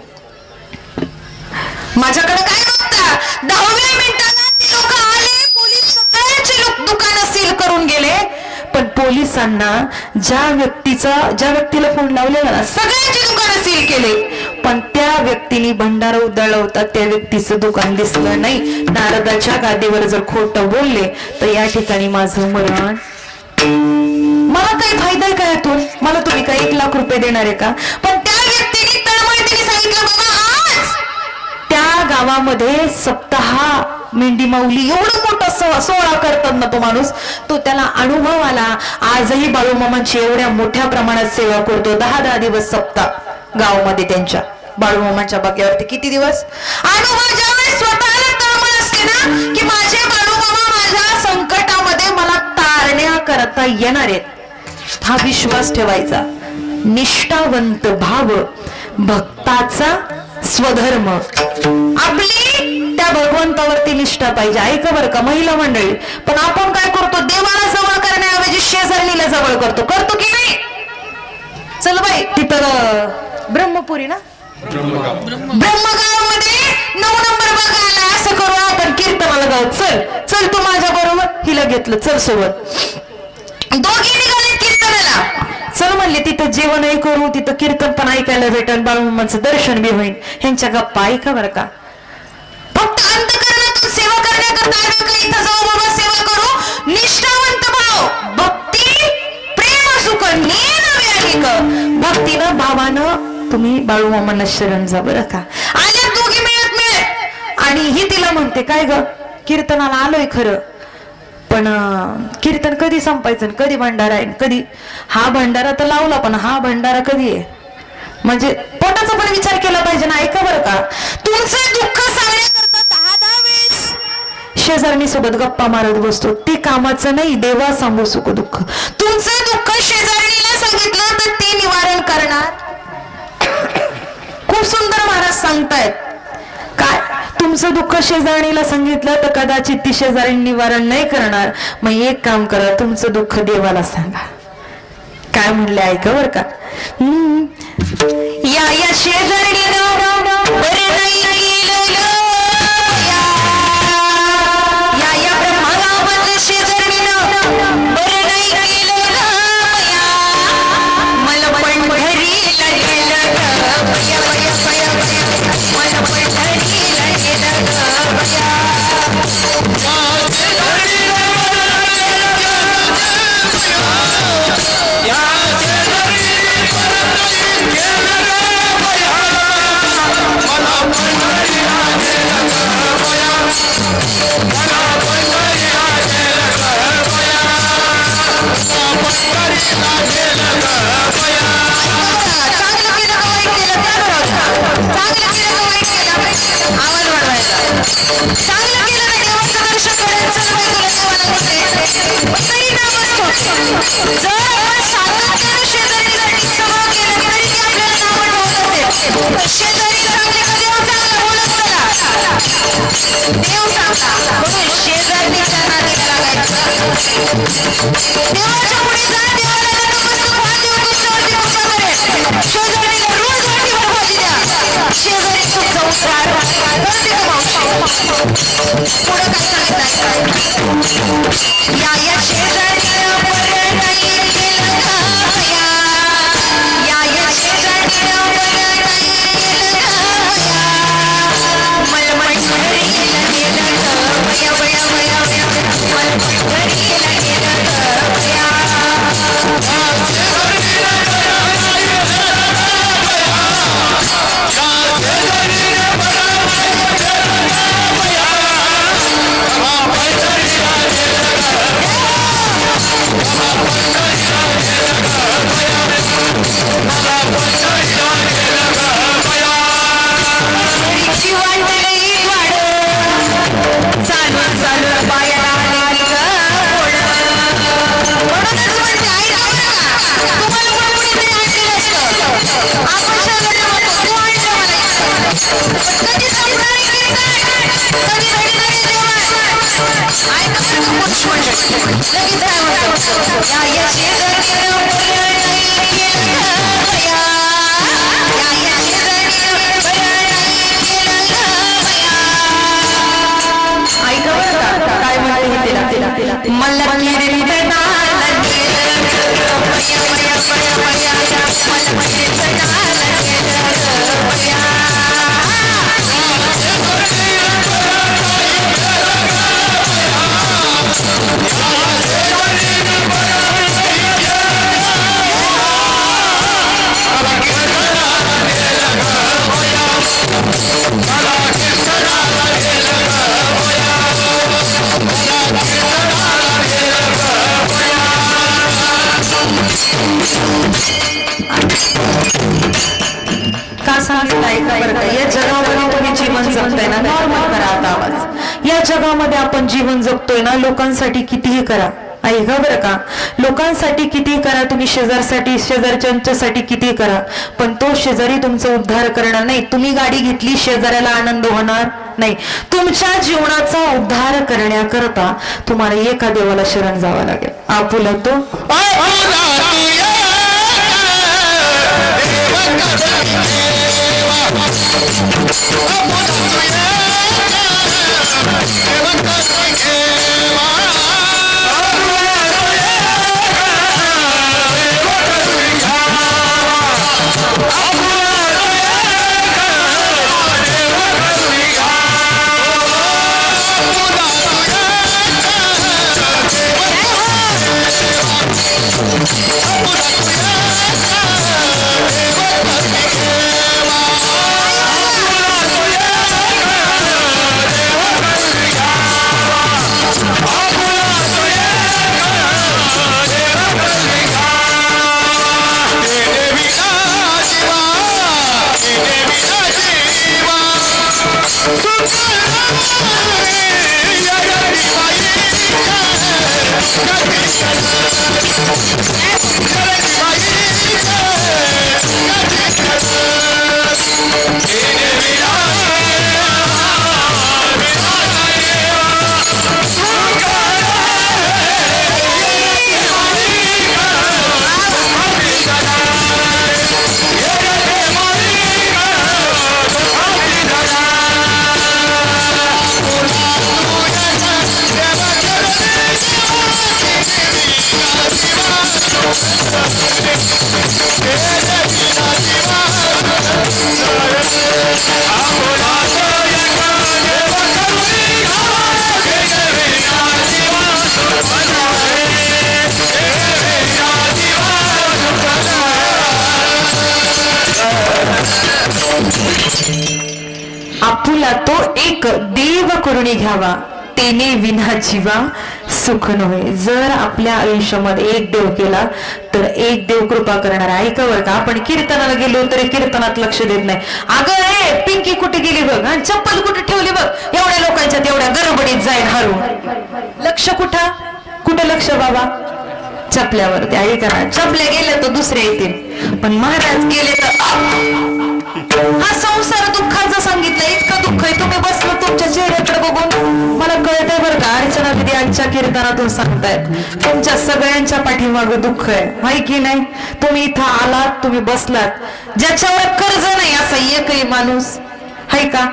Speaker 1: माझ्याकडे काय बघता, 10व्या मिनिटाला ते लोक आले, पोलीस सगळ्यांचे दुकानं सील करून गेले. पण पोलिसांना ज्या व्यक्तीला फोन लावलेला ना, सगळ्यांची दुकानं सील केले. पण त्या व्यक्तीने भंडारा उधळला होता, त्या व्यक्तीचं दुकान दिसलं नाही. नारदाच्या गादीवर जर खोटं बोलले तर या ठिकाणी माझं मरण. मला काही फायदा आहे का यातून? मला तुम्ही काय 1 लाख रुपये देणार आहे का? पण त्या व्यक्तीने तळमळीने सांगितलं, बाबा आज त्या गावामध्ये सप्ताह मेंढी माऊली एवढं मोठं सोहळा करतात ना तो माणूस, तो त्याला अनुभव आला. आजही बाळूमामांची एवढ्या मोठ्या प्रमाणात सेवा करतो. 10-10 दिवस सप्ताह गावामध्ये त्यांच्या बाळूमामांच्या बागेवरती. किती दिवस? अनुभव ज्यावेळेस स्वतःला तळमळ असते ना की माझे बाळूमामा माझ्या संकटामध्ये मला तारण्या करता येणार आहेत, हा विश्वास ठेवायचा. निष्ठावंत भाव भक्ताचा स्वधर्म. आपली त्या भगवंतावरती निष्ठा पाहिजे. ऐका बरं का महिला मंडळी, पण आपण काय करतो? देवाला जवळ करण्याऐवजी शेजारणीला जवळ करतो की नाही? चल बाई, तिथं ब्रह्मपुरी ना, ब्रह्मगावामध्ये 9 नंबर बघायला असं करू आपण कीर्तनाला जाऊ. चल चल तू माझ्या बरोबर. हिला घेतलं, चल सोबत. दोघी निघाले कीर्तनाला. चल म्हणले, तिथं जेवणही करू, तिथं कीर्तन पण ऐकायला भेटेल, बाळूमामांचं दर्शन बी होईल. ह्यांच्या गप्पा ऐका बरं का. फक्त अंतःकरणातून सेवा करण्याकरता इथं जाऊ बाबा सेवा करू. निष्ठावंत भाव, भक्ती प्रेम सुख नेन भक्तीनं भावानं तुम्ही बाळूमामांना शरण जा बरं का. आल्या दोघी मिळत आणि ही तिला म्हणते, काय ग कीर्तनाला आलोय खरं, पण कीर्तन कधी संपायचं, कधी भंडारा आहे, कधी हा भंडारा तर लावला पण हा भंडारा कधी आहे? म्हणजे पोटाचा पण विचार केला पाहिजे ना. ऐका बरं का, तुमचे दुःख सांगण्याकरता 10-10 वेळेस शेजारणी सोबत गप्पा मारत बसतो, ते कामाचं नाही. देवा सांगू सुख दुःख. तुमचं दुःख शेजारणीला सांगितलं तर ते निवारण करणार. खूप सुंदर महाराज सांगतायत काय, तुमचं दुःख शेजारणीला सांगितलं तर कदाचित ती शेजारी निवारण नाही करणार. मग एक काम करा, तुमचं दुःख देवाला सांगा. काय म्हणले ऐका बर का. या या शेजारणीनं बरं नाही केलं, या या ब्रह्मगावातल्या शेजारणीनं बरं नाही केलं, मला पंढरीला गेलं, मला पंढरीला गेलं. मला या जगामध्ये तुम्ही जीवन जगताय ना, नॉर्मल करा आता आवाज. या जगामध्ये आपण जीवन जगतोय ना, लोकांसाठी कितीही करा, ऐका बरं का, लोकांसाठी किती करा तुम्ही, शेजारसाठी शेजारच्यांच्यासाठी किती करा, पण तो शेजारी तुमचा उद्धार करणार नाही. तुम्ही गाडी घेतली, शेजाऱ्याला आनंद होणार नाही. तुमच्या जीवनाचा उद्धार करण्याकरता तुम्हाला एका देवाला शरण जावं लागेल. आपुला तो आपुला तो एक देव करुणी घ्यावा, तेने विना जीवा सुख नव्हे. जर आपल्या आयुष्यामध्ये एक देव केला तर एक देव कृपा करणार. ऐका बरं का, आपण कीर्तनाला गेलो तरी कीर्तनात लक्ष देत नाही. अगं रे पिंकी कुठे गेली बघ, आणि चप्पल कुठे ठेवली बघ, एवढ्या लोकांच्या तेवढ्या गडबडीत जाईल हरून. लक्ष कुठं लक्ष बाबा, चपल्यावरती. ऐका ना, चपल्या गेल्या तर दुसऱ्या येतील, पण महाराज गेले तर हा संसार दुःखाचा सांगितलं. इतकं दुःख आहे, तुम्ही बसलं तुमच्या चेहऱ्याकडे बघून मला कळतंय बरं का. अर्चना दिदी आजच्या कीर्तनातून सांगतायत तुमच्या सगळ्यांच्या पाठीमागं दुःख आहे की नाही. तुम्ही इथं आलात, तुम्ही बसलात, ज्याच्यावर कर्ज नाही असा एकही माणूस आहे का.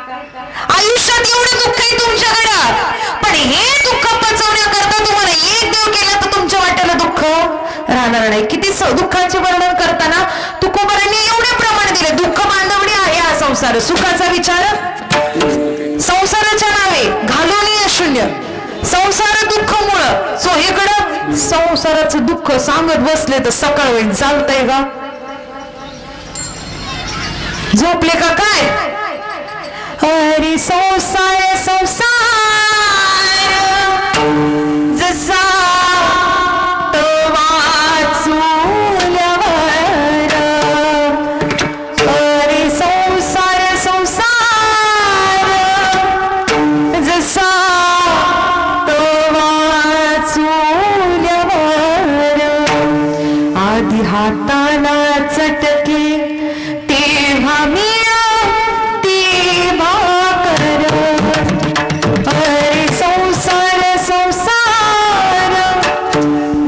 Speaker 1: आयुष्यात एवढं दुःख आहे तुमच्याकडे, पण हे दुःख पचवण्याकरता तुम्हाला एक देव केला तर तुमच्या वाट्याला दुःख राहणार नाही. किती दुःखाचे वर्णन करताना तुकोबारांनी एवढे प्रमाण दिले. दुःख मांडवणी आहे हा संसार, सुखाचा विचार संसाराच्या नावे घालून शून्य. संसार दुःख मुळे सोहीकडं संसाराचं दुःख सांगत बसले तर सकाळ होईल. चालतंय का, झोपले का काय. अरे संसार जसा हाताला चटके तेव्हा मी तेव्हा कर. अरे संसार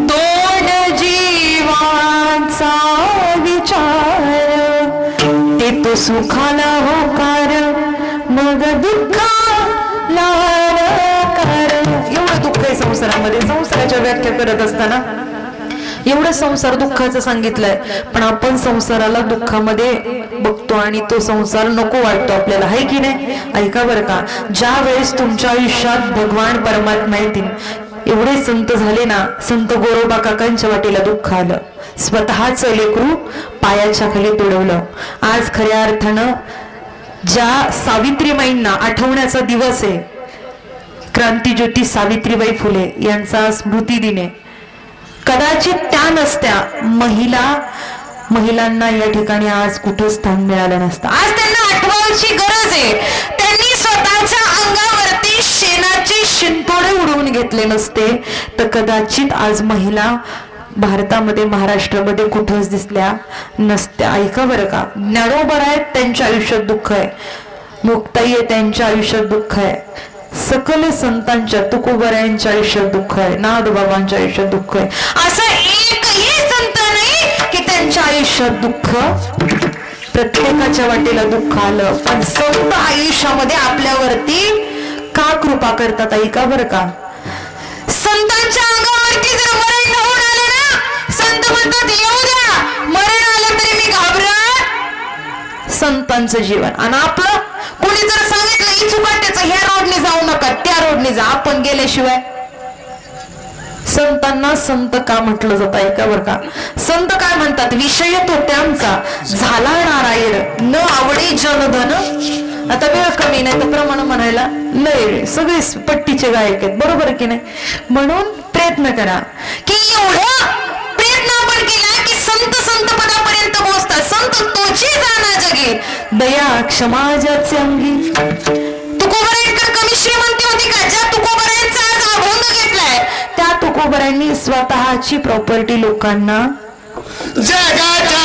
Speaker 1: तोड जीवाचा विचार, ते तो सुखाला होकार मग दुःखाला कर. एवढं दुःख आहे संसारामध्ये. संसाराच्या व्याख्या करत असताना एवढं संसार दुःखाचं सांगितलंय, पण आपण संसाराला दुःखामध्ये बघतो आणि तो संसार नको वाटतो आपल्याला, आहे की नाही. ऐका बरं का, ज्या वेळेस तुमच्या आयुष्यात भगवान परमात्मा येतील, एवढे संत झाले ना, संत गोरोबा काकांच्या वाटेला दुःख आलं, स्वतःच लेकरू पायाच्या खाली तुडवलं. आज खऱ्या अर्थानं ज्या सावित्रीबाईंना आठवण्याचा दिवस आहे, क्रांतीज्योती सावित्रीबाई फुले यांचा स्मृती दिन आहे. कदाचित त्या नसत्या महिलांना या ठिकाणी आज कुठं स्थान मिळालं नसतं. आज त्यांना आठवा गावची गरज आहे. त्यांनी स्वतःच्या अंगावरती शेणाचे शिंतोडे उडवून घेतले नसते तर कदाचित आज महिला भारतामध्ये महाराष्ट्रामध्ये कुठंच दिसल्या नसत्या. ऐका बरं का, ज्ञानोबा आहेत त्यांच्या आयुष्यात दुःख आहे, मुक्ताई आहे त्यांच्या आयुष्यात दुःख आहे, सकल संतांच्या तुकोबरायांच्या आयुष्यात दुःख आहे, नादबाबांच्या आयुष्यात दुःख आहे. असं एकही संत नाही की त्यांच्या आयुष्यात दुःख, प्रत्येकाच्या वाटेला दुःख आलं पण संत आयुष्यामध्ये आपल्यावरती का कृपा करतात. ऐका बरं का, संतांच्या अंगावरती जर मरण होऊन आलं ना, संत म्हणतात येऊ द्या, मरण आलं तरी मी घाबरत. संतांचं जीवन. आणि आपलं कोणी जर सांगितलं ही चुकाट्याचं ह्या रोडने जाऊ नका त्या रोडने जा, आपण गेल्याशिवाय. संतांना संत का म्हटलं जात. ऐका बरं का, संत काय म्हणतात, विषय तो त्यांचा झाला नारायण न आवडे जनधन. आता वेळ कमी नाही तर प्रमाण म्हणायला लय सगळे पट्टीचे गायक आहेत, बरोबर की नाही. म्हणून प्रयत्न करा की एवढा प्रयत्न आपण केला की संत संत पदापर्यंत पोहोचतात. संत तोची जाना जगे दया क्षमा ज्याचे अंगी. तुकोबरांकडे कमी श्रीमंती होती का? ज्या तुकोबरांचा आज अभंग घेतलाय त्या तुकोबरांनी स्वतःची प्रॉपर्टी लोकांना
Speaker 2: जगाच्या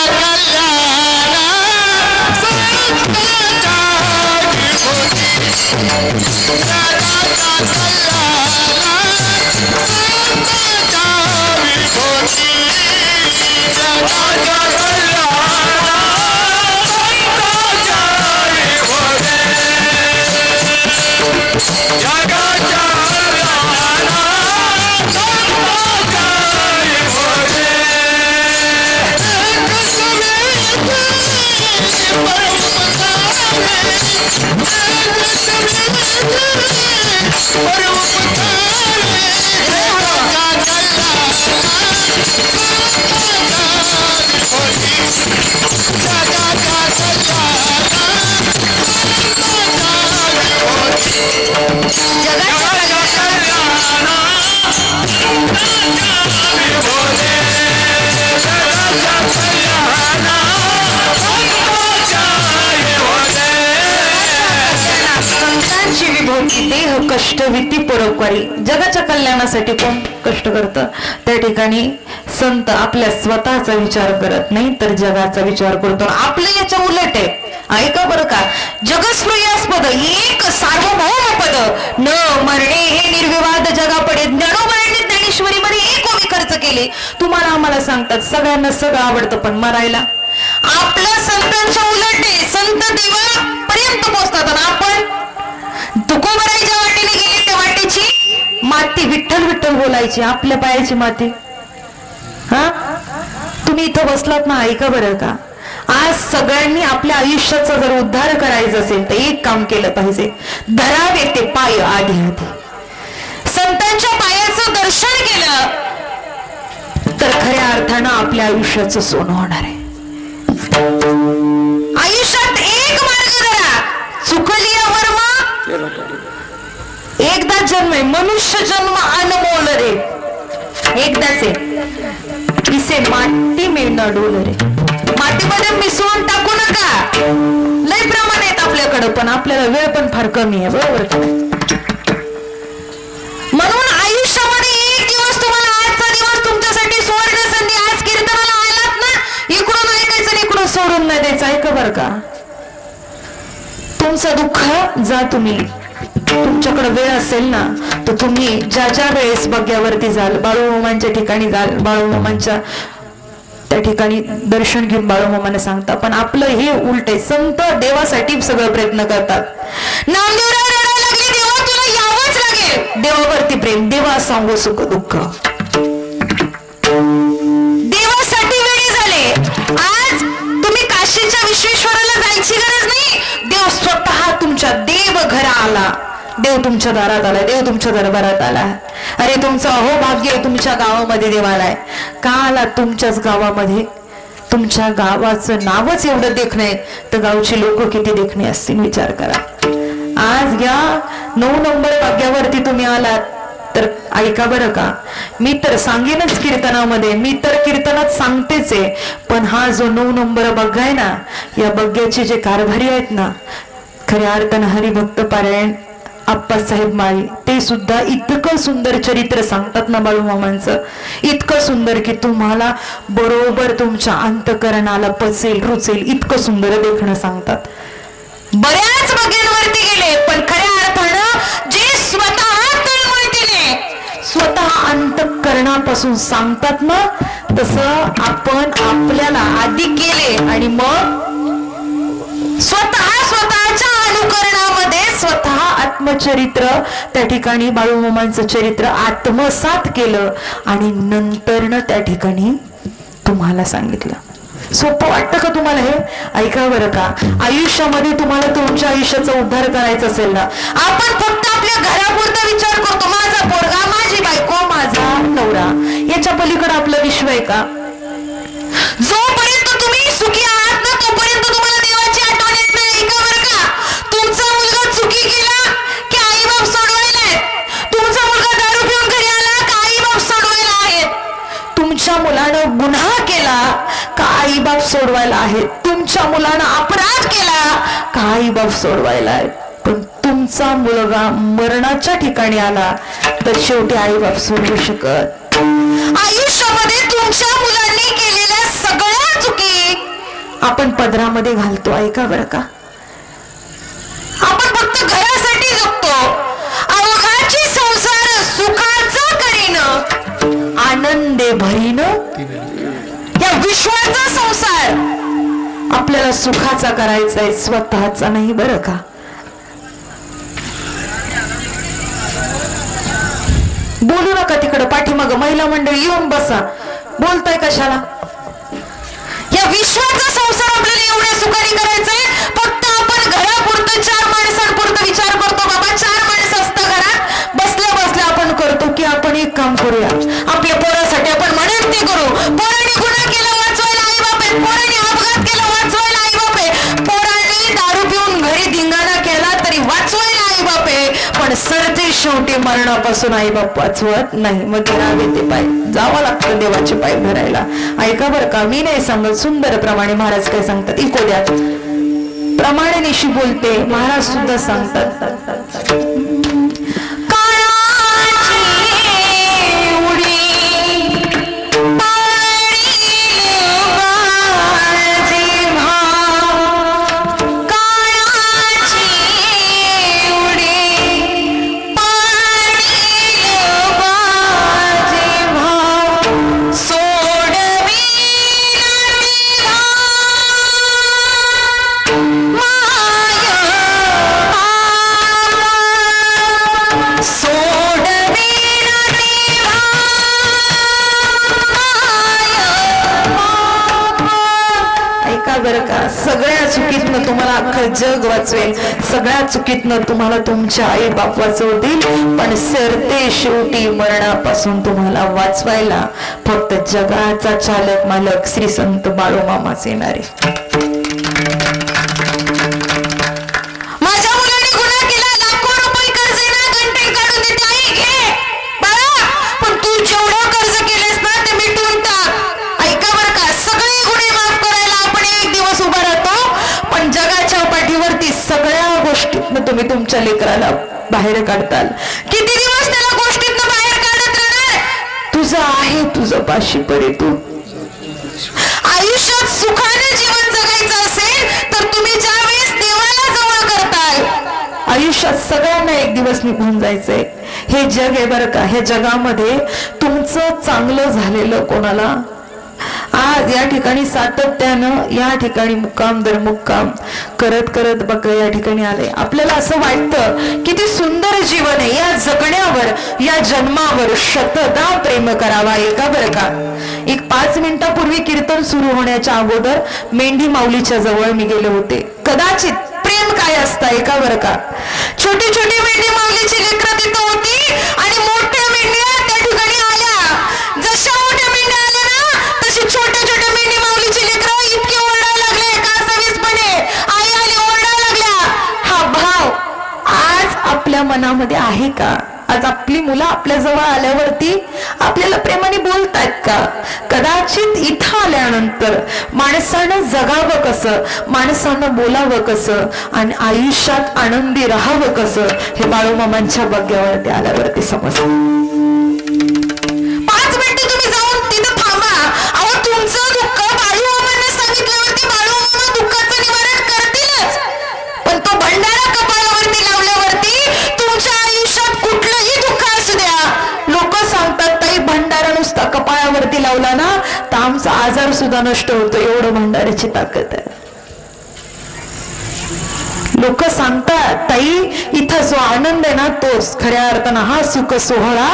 Speaker 1: देह कष्ट विती परोपकारी. जगाच्या कल्याणासाठी कोण कष्ट करतं, त्या ठिकाणी संत आपल्या स्वतःचा विचार करत नाही तर जगाचा विचार करतो. आपल्या याच्या उलट आहे. ऐका बरं का, जगस्प्रियास्पद एक सार्वभौम पद न मरणे हे निर्विवाद जगापडे. ज्ञानोबांनी ज्ञानेश्वरीमध्ये एक ओवी खर्च केली. तुम्हाला आम्हाला सांगतात सगळ्यांना सगळं आवडतं पण मरायला आपल्या संतांच्या उलट आहे. संत देवापर्यंत पोहोचतात आणि आपण तुकोबराईच्या वाटेने गेले त्या वाटेची माती विठ्ठल विठ्ठल बोलायची, आपल्या पायाची माती. हा, तुम्ही इथं बसलात ना, ऐका बरं का, आज सगळ्यांनी आपल्या आयुष्याचा जर उद्धार करायचा असेल तर एक काम केलं पाहिजे, धरावे ते पाय आधी आधी. संतांच्या पायाचं दर्शन केलं तर खऱ्या अर्थानं आपल्या आयुष्याचं सोनं होणार आहे. आयुष्यात एक मार्ग धरा, चुकली वर्मा एकदा जन्म आहे, मनुष्य जन्म अनमोल रे, एकदाच आहे. इसे माती मिळणं डोल रे. मातीमध्ये मिसळून टाकू नका, लय प्रमाण आहेत आपल्याकडं पण आपल्याला वेळ पण फार कमी आहे, बरोबर. म्हणून आयुष्यामध्ये एक दिवस तुम्हाला आजचा दिवस तुमच्यासाठी सुवर्ण संधी. आज कीर्तनाला आलात ना, इकडून ऐकायचं आणि इकडून सोडून नाही द्यायचं. ऐका बरं का, तुमचं दुःख जा, तुम्ही तुमच्याकडे वेळ असेल ना तर तुम्ही ज्या ज्या वेळेस बग्यावरती जाल, बाळूमामांच्या ठिकाणी जाल, बाळूमामांच्या त्या ठिकाणी दर्शन घेऊन बाळूमामाने सांगता. पण आपलं हे उलट आहे, संत देवासाठी सगळं प्रयत्न करतात. नामदेवराव रडायला लागले, देवा तुला यावंच लागेल. देवावरती प्रेम, देवा सांगू सुख दुःख, देवासाठी वेळी झाले. आज तुम्ही काशीच्या विश्वेश्वराला जायची गरज नाही, देव स्वतः तुमच्या देव घरा आला, देव तुमच्या दारात आला, देव तुमच्या दरबारात आला. अरे तुमचं अहो भाग्य तुमच्या गावामध्ये देव आलाय. का आला तुमच्याच गावामध्ये? तुमच्या गावाचं नावच एवढं देखणं आहे तर गावची लोक किती देखणे असतील विचार करा. आज घ्या 9 नंबर भाग्यावरती तुम्ही आलात तर ऐका बरं का, मी तर सांगेनच कीर्तनामध्ये, मी तर कीर्तनात सांगतेच आहे, पण हा जो 9 नंबर बग्गा आहे ना, या बग्ग्याचे जे कारभारी आहेत ना खऱ्या अर्थानं हरिभक्त पारायण आप्पासाहेब माळी ते सुद्धा इतकं सुंदर चरित्र सांगतात ना बाळूमामांचं, इतकं सुंदर की तुम्हाला बरोबर तुमच्या अंतकरणाला पचेल रुचेल इतकं सुंदर देखणं सांगतात. बऱ्याच बघ्यांवरती गेले पण खऱ्या अर्थानं जे स्वतः तळमळतीने स्वतः अंतकरणापासून सांगतात ना, तसं आपण आपल्याला आधी केले आणि मग स्वतःच्या अनुकरणामध्ये स्वतः आत्मचरित्र त्या ठिकाणी बाळूमामांचं चरित्र आत्मसात केलं आणि नंतरनं त्या ठिकाणी तुम्हाला सांगितलं. सोपं वाटतं का तुम्हाला हे? ऐका बरं का, आयुष्यामध्ये तुम्हाला तुमच्या आयुष्याचा उद्धार करायचा असेल ना, आपण फक्त आपल्या घरापुरता विचार करतो, माझा पोरगा, माझी बायको, माझा नवरा, याच्या पलीकडे आपलं विश्व आहे का? जोपर्यंत तुम्ही सुखी आहात ना तोपर्यंत तुम्हाला देवाची आठवण येत नाही. ऐका बरं का, तुमचा मुलगा चुकी केला की आई बाप सोडवायला आहेत, तुमचा मुलगा दारू पिऊन घरी आला का आई बाप सोडवायला आहेत, तुमच्या मुलानं गुन्हा केला का आई बाप सोडवायला आहेत, तुमच्या मुलानं अपराध केला का आई बाप सोडवायला आहेत. पण तुमचा मुलगा मरणाच्या ठिकाणी आला तर शेवटी आई बाप सोडवू शकत. आयुष्यामध्ये तुमच्या मुलांनी केलेल्या सगळ्या चुकी आपण पदरामध्ये घालतो. ऐका बरं का, आपण फक्त घरासाठी जगतो, अवघाची संसार सुखाचा करीन आनंदे भरीन, या विश्वाचा संसार आपल्याला सुखाचा करायचा आहे, स्वतःचा नाही. बरं का, बोलू नका तिकडं पाठीमाग महिला मंडळी येऊन बसा, बोलताय कशाला? या विश्वाचा संसार आपल्याला एवढ्या सुखाने करायचंय, फक्त आपण घरापुरतं 4 माणसांपुरतं विचार करतो. बाबा 4 माणसं असतं घरात, बसल्या बसल्या आपण करतो की आपण एक काम करूया, आपल्या पोरासाठी आपण म्हणून ते करू. पोराने गुन्हा केला वाचवायला आई बाप आहे, पोराने अपघात केला वाचवायला आई बाप आहे, पोराने दारू पिऊन घरी धिंगाणा केला तरी वाचवायला आई बाप आहे, पण सरते शेवटी मरणापासून आई बाप वाचवत नाही. मग धरावे ते पाय, जावं लागतं देवाचे पाय धरायला. ऐका बरं का, मी नाही सांगत, सुंदर प्रमाणे महाराज काय सांगतात, इकोड्या प्रमाणे निशी बोलते महाराज सुद्धा सांगतात. सगळ्या चुकीतनं तुम्हाला अख्खं जग वाचवेल, सगळ्या चुकीतनं तुम्हाला तुमच्या आई बाप वाचवतील, पण सरते शेवटी मरणापासून तुम्हाला वाचवायला फक्त जगाचा चालक मालक श्री संत बाळूमामाच येणारे. माझ्या मुलाने गुन्हा केला, लाखो रुपये कर्ज ना घंटे काढून देते, आई घे बाळा, पण तू जेवढं कर्ज केलेस ना ते मिटवून टाक. ऐका बरं का, सगळे गुन्हे माफ करायला आपण एक दिवस उभा राहतो, पण जगाच्या पाठीवरती सगळ्या गोष्टीतनं तुम्ही तुमच्या लेकराला बाहेर काढताल. किती दिवस त्याला गोष्टीतनं बाहेर काढत राहणार? तुझं आहे तुझं पाशी पडे. तू आयुष्यात सुखाने जीवन जगायचं असेल तर तुम्ही ज्या वेळेस देवाला जवळ करताल, आयुष्यात सगळ्यांना एक दिवस निघून जायचंय. हे जग आहे बरं का, ह्या जगामध्ये तुमचं चांगलं झालेलं कोणाला आज या ठिकाणी सातत्यानं या ठिकाणी मुक्काम दर मुक्काम करत करत बघ या ठिकाणी आले. आपल्याला असं वाटतं किती सुंदर जीवन आहे, या जगण्यावर या जन्मावर शतदा प्रेम करावा. ऐका बरं का, एक 5 मिनिटापूर्वी कीर्तन सुरू होण्याच्या अगोदर मेंढी माऊलीच्या जवळ मी गेले होते. कदाचित प्रेम काय असतं ऐका बरं का, छोटी छोटी मेंढी माऊलीची लेकरं तिथं होती आणि मोठ्या मेंढ्या त्या ठिकाणी आल्या. जशा मोठ्या मेंढ्या आल्या ना तशी छोट्या छोट्या मेंढी माऊलीची लेकरं इतके ओरडायला लागले कासावीसपणे, आई आली ओरडायला लागल्या. हा भाव आज आपल्या मनामध्ये आहे का? आज आपली मुलं आपल्या जवळ आल्यावरती आपल्याला प्रेमाने बोलतायत का? कदाचित कदाचित इथं आल्यानंतर माणसानं जगावं कसं, माणसानं बोलावं कसं आणि आयुष्यात आनंदी राहावं कसं हे बाळूमामांच्या बग्यावरती आल्यावरती समजतं. 5 मिनिटं तुम्ही जाऊन तिथं थांबा. अहो तुमचं दुःख बाळूमामांना सांगितल्यावरती बाळूमामा दुःखाचं निवारण करतीलच. पण तो भंडारा कपाळावरती लावल्यावरती तुमच्या आयुष्यात कुठलंही दुःख असू द्या, लोक सांगतात ताई भंडारा नुसता कपाळावरती लावला ना तर आमचा आजार सुद्धा नष्ट होतो, एवढं भंडाऱ्याची ताकद आहे. लोक सांगतात ताई इथं जो आनंद आहे ना तोच खऱ्या अर्थानं हा सुख सोहळा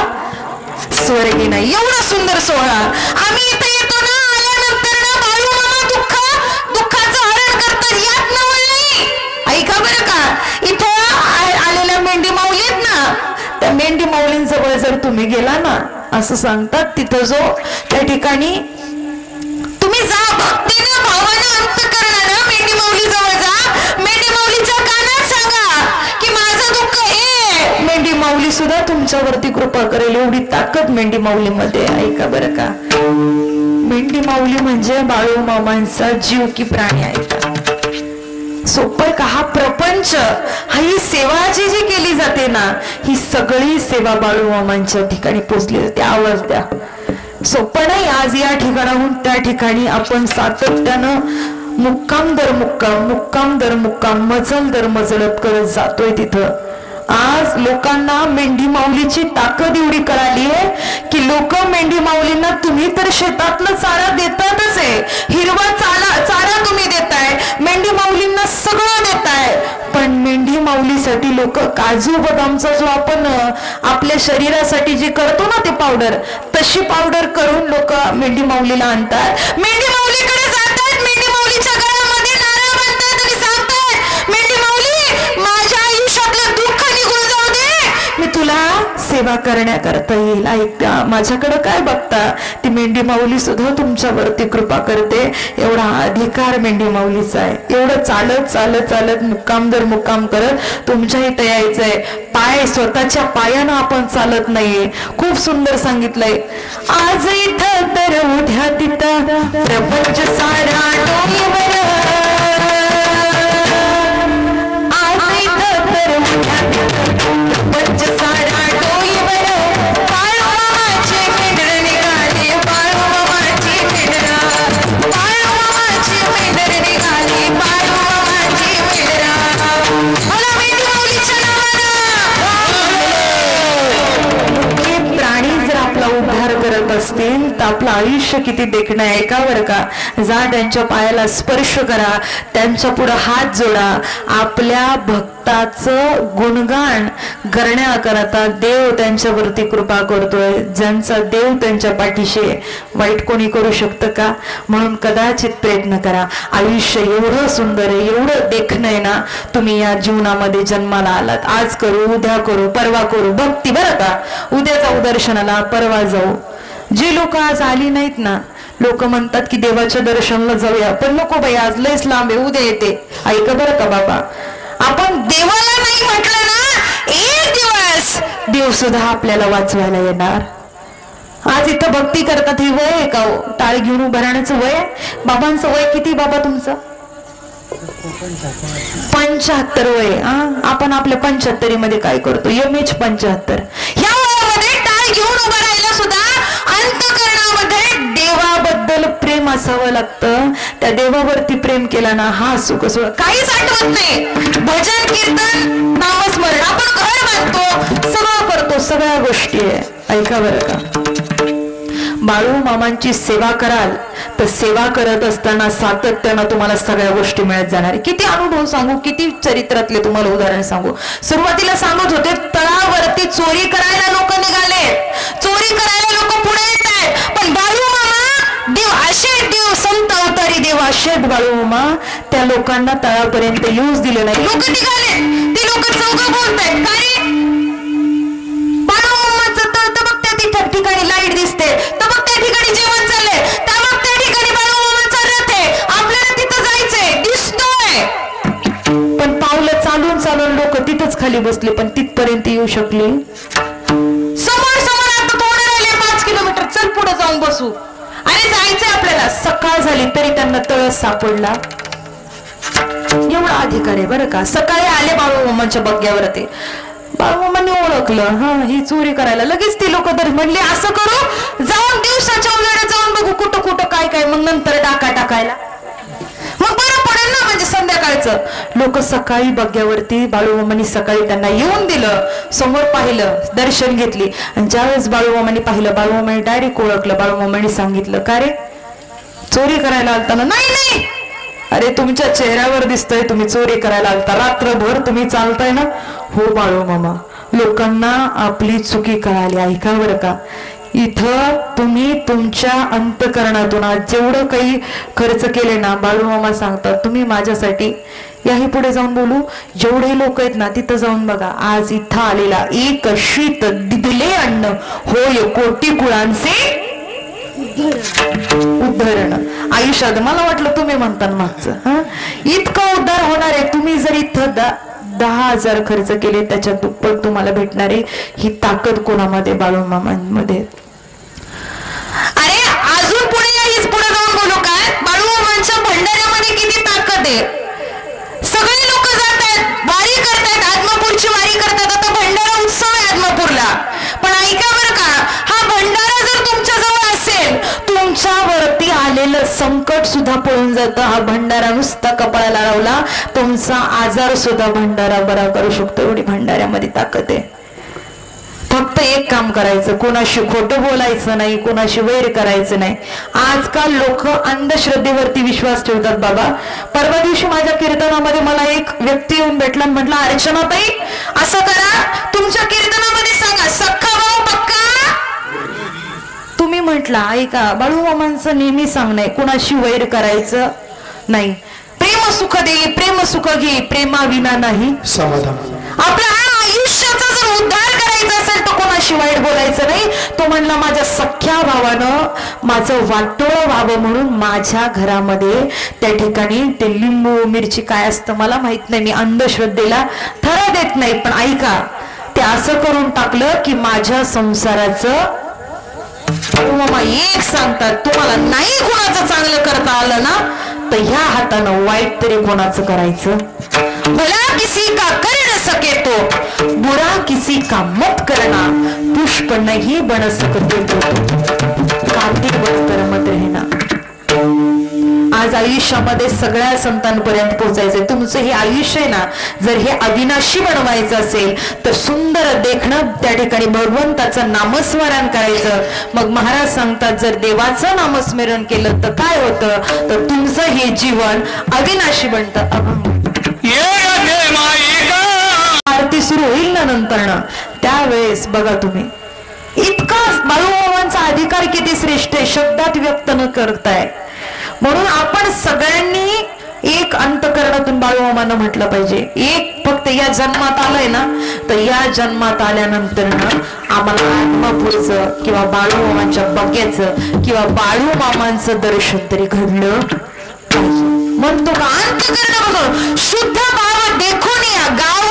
Speaker 1: स्वर्गी नाही. एवढा सुंदर सोहळा आम्ही इथे येतो ना, आल्यानंतर ना बाळूमामा दुःखाचं हरण करतात. यात नवल नाही. ऐका बरं का, इथं आलेल्या मेंढी माऊलीत ना, त्या मेंढी माऊलींजवळ जर तुम्ही गेला ना, असं सांगतात तिथं जो त्या ठिकाणी तुम्ही जा, भक्तीनं भावानं अंतःकरणानं मेंढी माऊली जवळ जा. मेंढी माऊलीच्या कानात सांगा की माझं दुःख हे. मेंढी माऊली सुद्धा तुमच्यावरती कृपा करेल, एवढी ताकद मेंढी माऊलीमध्ये. ऐका बरं का, मेंढी माऊली म्हणजे बाळूमामांचा जीव की प्राणी. ऐका सोपं का, हा प्रपंच, हा ही सेवा जी केली जाते ना, ही सगळी सेवा बाळूमामांच्या ठिकाणी पोचली जाते. आवाज द्या, सोपं नाही. आज या ठिकाणाहून त्या ठिकाणी आपण सातत्यानं मुक्काम दर मुक्काम मजल दर मजलत करत जातोय. तिथं आज लोकांना मेंढी माऊलीची ताकद एवढी कळाली आहे की लोक मेंढी माऊलींना तुम्ही तर शेतातलं चारा देतातच आहे, हिरवा चारा तुम्ही देताय, मेंढी माऊलींना सगळं देताय, पण मेंढी माऊलीसाठी लोक काजू बदामचा जो आपण आपल्या शरीरासाठी जे करतो ना ते पावडर, तशी पावडर करून लोक मेंढी माऊलीला आणतात. मेंढी माऊलीकडे जातात, मेंढी माऊलीच्या गळ्यामध्ये नारळ बांधतात आणि सांगतात मेंढी माऊली माझ्या आयुष्यातलं दुःख निघून जाऊ दे, मी तुला सेवा करण्याकरता येईल. ऐका माझ्याकडे काय बघता, ती मेंढी माऊली सुद्धा तुमच्यावरती कृपा करते. एवढा अधिकार मेंढी माऊलीचा आहे. एवढं चालत चालत चालत मुक्काम दर मुक्काम करत तुमच्या इथं यायचंय. पाय स्वतःच्या पायानं आपण चालत नाहीये. खूप सुंदर सांगितलंय, आज इथं तर उद्या तिथं प्रपंच सारा डोईवर, आज इथं तर उद्या तिथं प्रपंच सारा डोईवर, बाळूमामाची मेंढर निघाली, बाळूमामाची मेंढर, बाळूमामाची मेंढर निघाली, बाळूमामाची मेंढर. मला मेंढी माऊलीच्या नावानं प्राणी जर आपला उद्धार करत असतील तर आपलं आयुष्य किती देखणं आहे. का बरं का, जा त्यांच्या पायाला स्पर्श करा, त्यांच्या पुढे हात जोडा. आपल्या भक्ताचं गुणगान करण्याकरता देव त्यांच्यावरती कृपा करतोय. ज्यांचा देव त्यांच्या पाठीशी, वाईट कोणी करू शकतं का? म्हणून कदाचित प्रयत्न करा. आयुष्य एवढं सुंदर आहे, एवढं देखणं आहे ना. तुम्ही या जीवनामध्ये जन्माला आलात, आज करू, उद्या करू, परवा करू भक्ती. बरं का, उद्या जाऊ दर्शनाला, परवा जाऊ. जी लोक आज आली नाहीत ना, लोक म्हणतात की देवाच्या दर्शनाला जाऊया, पण नको बाई आज लयच लांब आहे, उद्या येते. ऐका बरं का बाबा, आपण देवाला नाही म्हटलं ना, एक दिवस देव सुद्धा आपल्याला वाचवायला येणार. आज इथं भक्ती करतात, ही वय आहे का हो? टाळ घेऊन उभं राहण्याचं वय आहे? बाबांचं वय किती बाबा तुमचं? 75 वय. आपण आपल्या 75 मध्ये काय करतो? यमेच 75. ह्या वयामध्ये टाळ घेऊन उभं राहायला सुद्धा अंतःकरणामध्ये देवाबद्दल प्रेम असावं लागतं. त्या देवावरती प्रेम केला ना, हा सुख सुख काहीच आठवत नाही. भजन कीर्तन नामस्मरण आपण घर बांधतो, सगळं करतो, सगळ्या गोष्टी आहे. ऐका बरं का, बाळूमामांची सेवा कराल तर सेवा करत असताना सातत्यानं तुम्हाला सगळ्या गोष्टी मिळत जाणार. किती अनुभव सांगू, किती चरित्रातले तुम्हाला उदाहरण सांगू. सुरुवातीला सांगत होते, तळावरती चोरी करायला लोक निघाले, चोरी करायला लोक पुढे येत आहेत, पण बाळूमामा देव असे, देव संत अवतारी देव असे बाळूमामा त्या लोकांना तळापर्यंत येऊच दिले नाही. लोक निघाले, ते लोक चौघ बोलतायत, काय बाळूमामाचं तर बघ त्या ठिकाणी लाईट दिसते, तर बघ त्या ठिकाणी जेवण चाललंय, तर बघ त्या ठिकाणी बाळूमामाचा रथ आहे, आपल्याला तिथं जायचंय, दिसतोय. पण पावलं चालून चालून लोक तिथंच खाली बसले, पण तिथपर्यंत येऊ शकले. समोर समोर आता थोडं राहिले, 5 किलोमीटर, चल पुढे जाऊन बसू. अरे जायचंय वेळेला सकाळ झाली तरी त्यांना तळस सापडला. एवढा अधिकार आहे बरं का. सकाळी आले बाळूमामांच्या बग्ग्यावरती. बाळूमामांनी ओळखलं, हा ही चोरी करायला. लगेच ती लोक तर म्हणली असं करू, जाऊन दिवसाच्या उजेडात जाऊन बघू कुठं कुठं काय काय, मग नंतर डाका टाकायला मग बरं पडेल ना. म्हणजे संध्याकाळचं लोक सकाळी बग्ग्यावरती बाळूमामांनी सकाळी त्यांना येऊन दिलं, समोर पाहिलं, दर्शन घेतली. आणि ज्यावेळेस बाळूमामांनी पाहिलं, बाळूमामांनी डायरेक्ट ओळखलं. बाळूमामांनी सांगितलं, का रे चोरी करायला आलता ना? नाही नाही, अरे तुमच्या चेहऱ्यावर दिसतंय तुम्ही चोरी करायला आलता, रात्रभर तुम्ही चालताय ना. हो बाळूमामा, लोकांना आपली चुकी कळाली. ऐका बरं का, इथं तुम्ही तुमच्या अंतकरणातून आज जेवढं काही खर्च केले ना, बाळूमामा सांगतात तुम्ही माझ्यासाठी, याही पुढे जाऊन बोलू, जेवढे लोक आहेत ना तिथं जाऊन बघा, आज इथं आलेला एक शीत दिले अन्न होय कोटी कुळांचे उद्धरण. आयुष्यात मला वाटलं तुम्ही म्हणता मागचं इतकं उद्धार होणार आहे. तुम्ही जर इथं 10,000 खर्च केले त्याच्या दुप्पट तुम्हाला भेटणारे. ही ताकद कोणामध्ये? बाळूमामांमध्ये. अरे अजून पुढे हीच पुढे जाऊन बोलू काय, बाळूमामांच्या भंडाऱ्यामध्ये किती ताकद आहे. सगळे लोक जात आहेत, वारी करतायत, आदमापूरची वारी करतात. आता भंडारा उत्सव आहे आदमापूरला. पण ऐका बरं का, हा भंडारा जर तुमच्या जवळ असेल, तुमच्यावरती आलेलं संकट सुद्धा पळून जातं. हा भंडारा नुसता कपाळाला लावला, तुमचा आजार सुद्धा भंडारा बरा करू शकतो. एवढी भंडाऱ्यामध्ये ताकद आहे. फक्त एक काम करायचं, कोणाशी खोटं बोलायचं नाही, कोणाशी वैर करायचं नाही. आजकाल लोक अंधश्रद्धेवरती विश्वास ठेवतात. बाबा परवा दिवशी माझ्या कीर्तनामध्ये मला एक व्यक्ती येऊन भेटला आणि म्हटला, अर्चनाताई असं करा, तुमच्या कीर्तनामध्ये सांगा सख्खा भाऊ पक्का. तुम्ही म्हटला ऐका, बाळूमामांचं नेहमी सांगणं, कोणाशी वैर करायचं नाही. प्रेम सुख दे, प्रेम सुख घे, प्रेमाविना नाही
Speaker 2: समाधान.
Speaker 1: आपल्या आयुष्याचा जर उद्धार करायचा असेल तर कोणाशी वाईट बोलायचं नाही. तो म्हणला, माझ्या सख्या भावानं माझं वाटोळं व्हावं म्हणून माझ्या घरामध्ये त्या ठिकाणी ते लिंबू मिरची काय असतं मला माहित नाही, मी अंधश्रद्धेला थरा देत नाही, पण ऐका ते असं करून टाकलं की माझ्या संसाराचं. मामा एक सांगतात, तुम्हाला नाही कोणाचं चांगलं करता आलं ना तर ह्या हातानं वाईट तरी कोणाचं करायचं. भला किसी का कर न सके तो बुरा किसी का मत करना, पुष्प नहीं बन सकते तो कार्तिक बनकर मत रहना. आज आयुष्यामध्ये सगळ्या संतांपर्यंत पोहोचायचंय. तुमचं हे आयुष्य आहे ना, जर हे अविनाशी बनवायचं असेल तर सुंदर देखणं त्या ठिकाणी भगवंताचं नामस्मरण करायचं. मग महाराज सांगतात, जर देवाचं नामस्मरण केलं तर काय होतं, तर तुमचं हे जीवन अविनाशी बनतं. आरती सुरू होईल ना नंतर ना, त्यावेळेस बघा तुम्ही इतका बाळूमामांचा अधिकार किती श्रेष्ठ आहे, शब्दात व्यक्त न करताय. म्हणून आपण सगळ्यांनी एक अंतकरणातून बाळूमामांना म्हटलं पाहिजे. एक फक्त या जन्मात आलंय ना, तर या जन्मात आल्यानंतर ना आम्हाला आत्मापूरचं किंवा बाळूमामांच्या बग्याचं किंवा बाळूमामांचं दर्शन तरी घडलं पाहिजे. म्हणतो का अंतकरण बघ, शुद्ध भाव देखून या गाव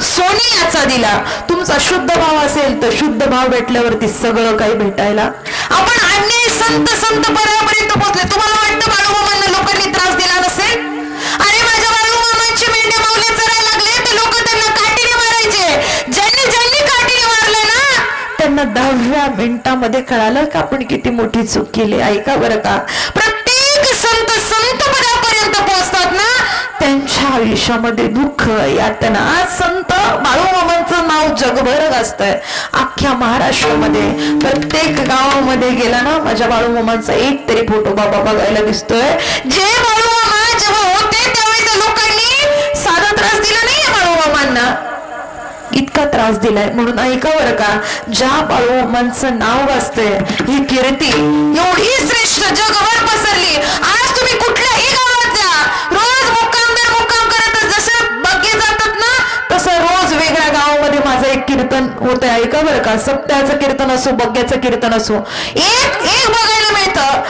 Speaker 1: सोनियाचा दिला. तुमचा शुद्ध भाव असेल तर शुद्ध भाव भेटल्यावरती सगळं काही भेटायला. आपण अन्याय संत पर्यंत पोहोचले. तुम्हाला वाटतं बाळूमामांना लोकांनी त्रास दिला नसेल? अरे माझ्या बाळूमामांची मेंढ्या माऊली चरायला लागले तर लोक त्यांना काठीने मारायचे. ज्यांनी काठीने मारले ना त्यांना 10व्या मिनिटामध्ये कळालं का आपण किती मोठी चूक केली. ऐका बरं का, प्रत्येक संत पदापर्यंत पोहोचतात ना, त्यांच्या आयुष्यामध्ये दुःख यातना. आज संत बाळूमामांचं नाव जगभर गाजतंय. अख्ख्या महाराष्ट्रामध्ये प्रत्येक गावामध्ये गेला ना, माझ्या बाळूमामांचा एक तरी फोटो बाबा बघायला दिसतोय. जे बाळूमामा जेव्हा होते त्यावेळेस लोकांनी साधा त्रास दिला नाही बाळूमामांना, इतका त्रास दिलाय. म्हणून ऐका बरं का, ज्या बाळूमामांचं नाव गाजतंय, ही कीर्ती एवढी श्रेष्ठ जगभर पसरली. आज तुम्ही कुठल्याही गावात जा, रोज मुक्काम करत, जसं बग्गे जातात ना तसं रोज वेगळ्या गावामध्ये माझं एक कीर्तन होतंय. ऐका बरं का, सप्त्याचं कीर्तन असो, बग्ग्याचं कीर्तन असो, एक बघायला मिळतं.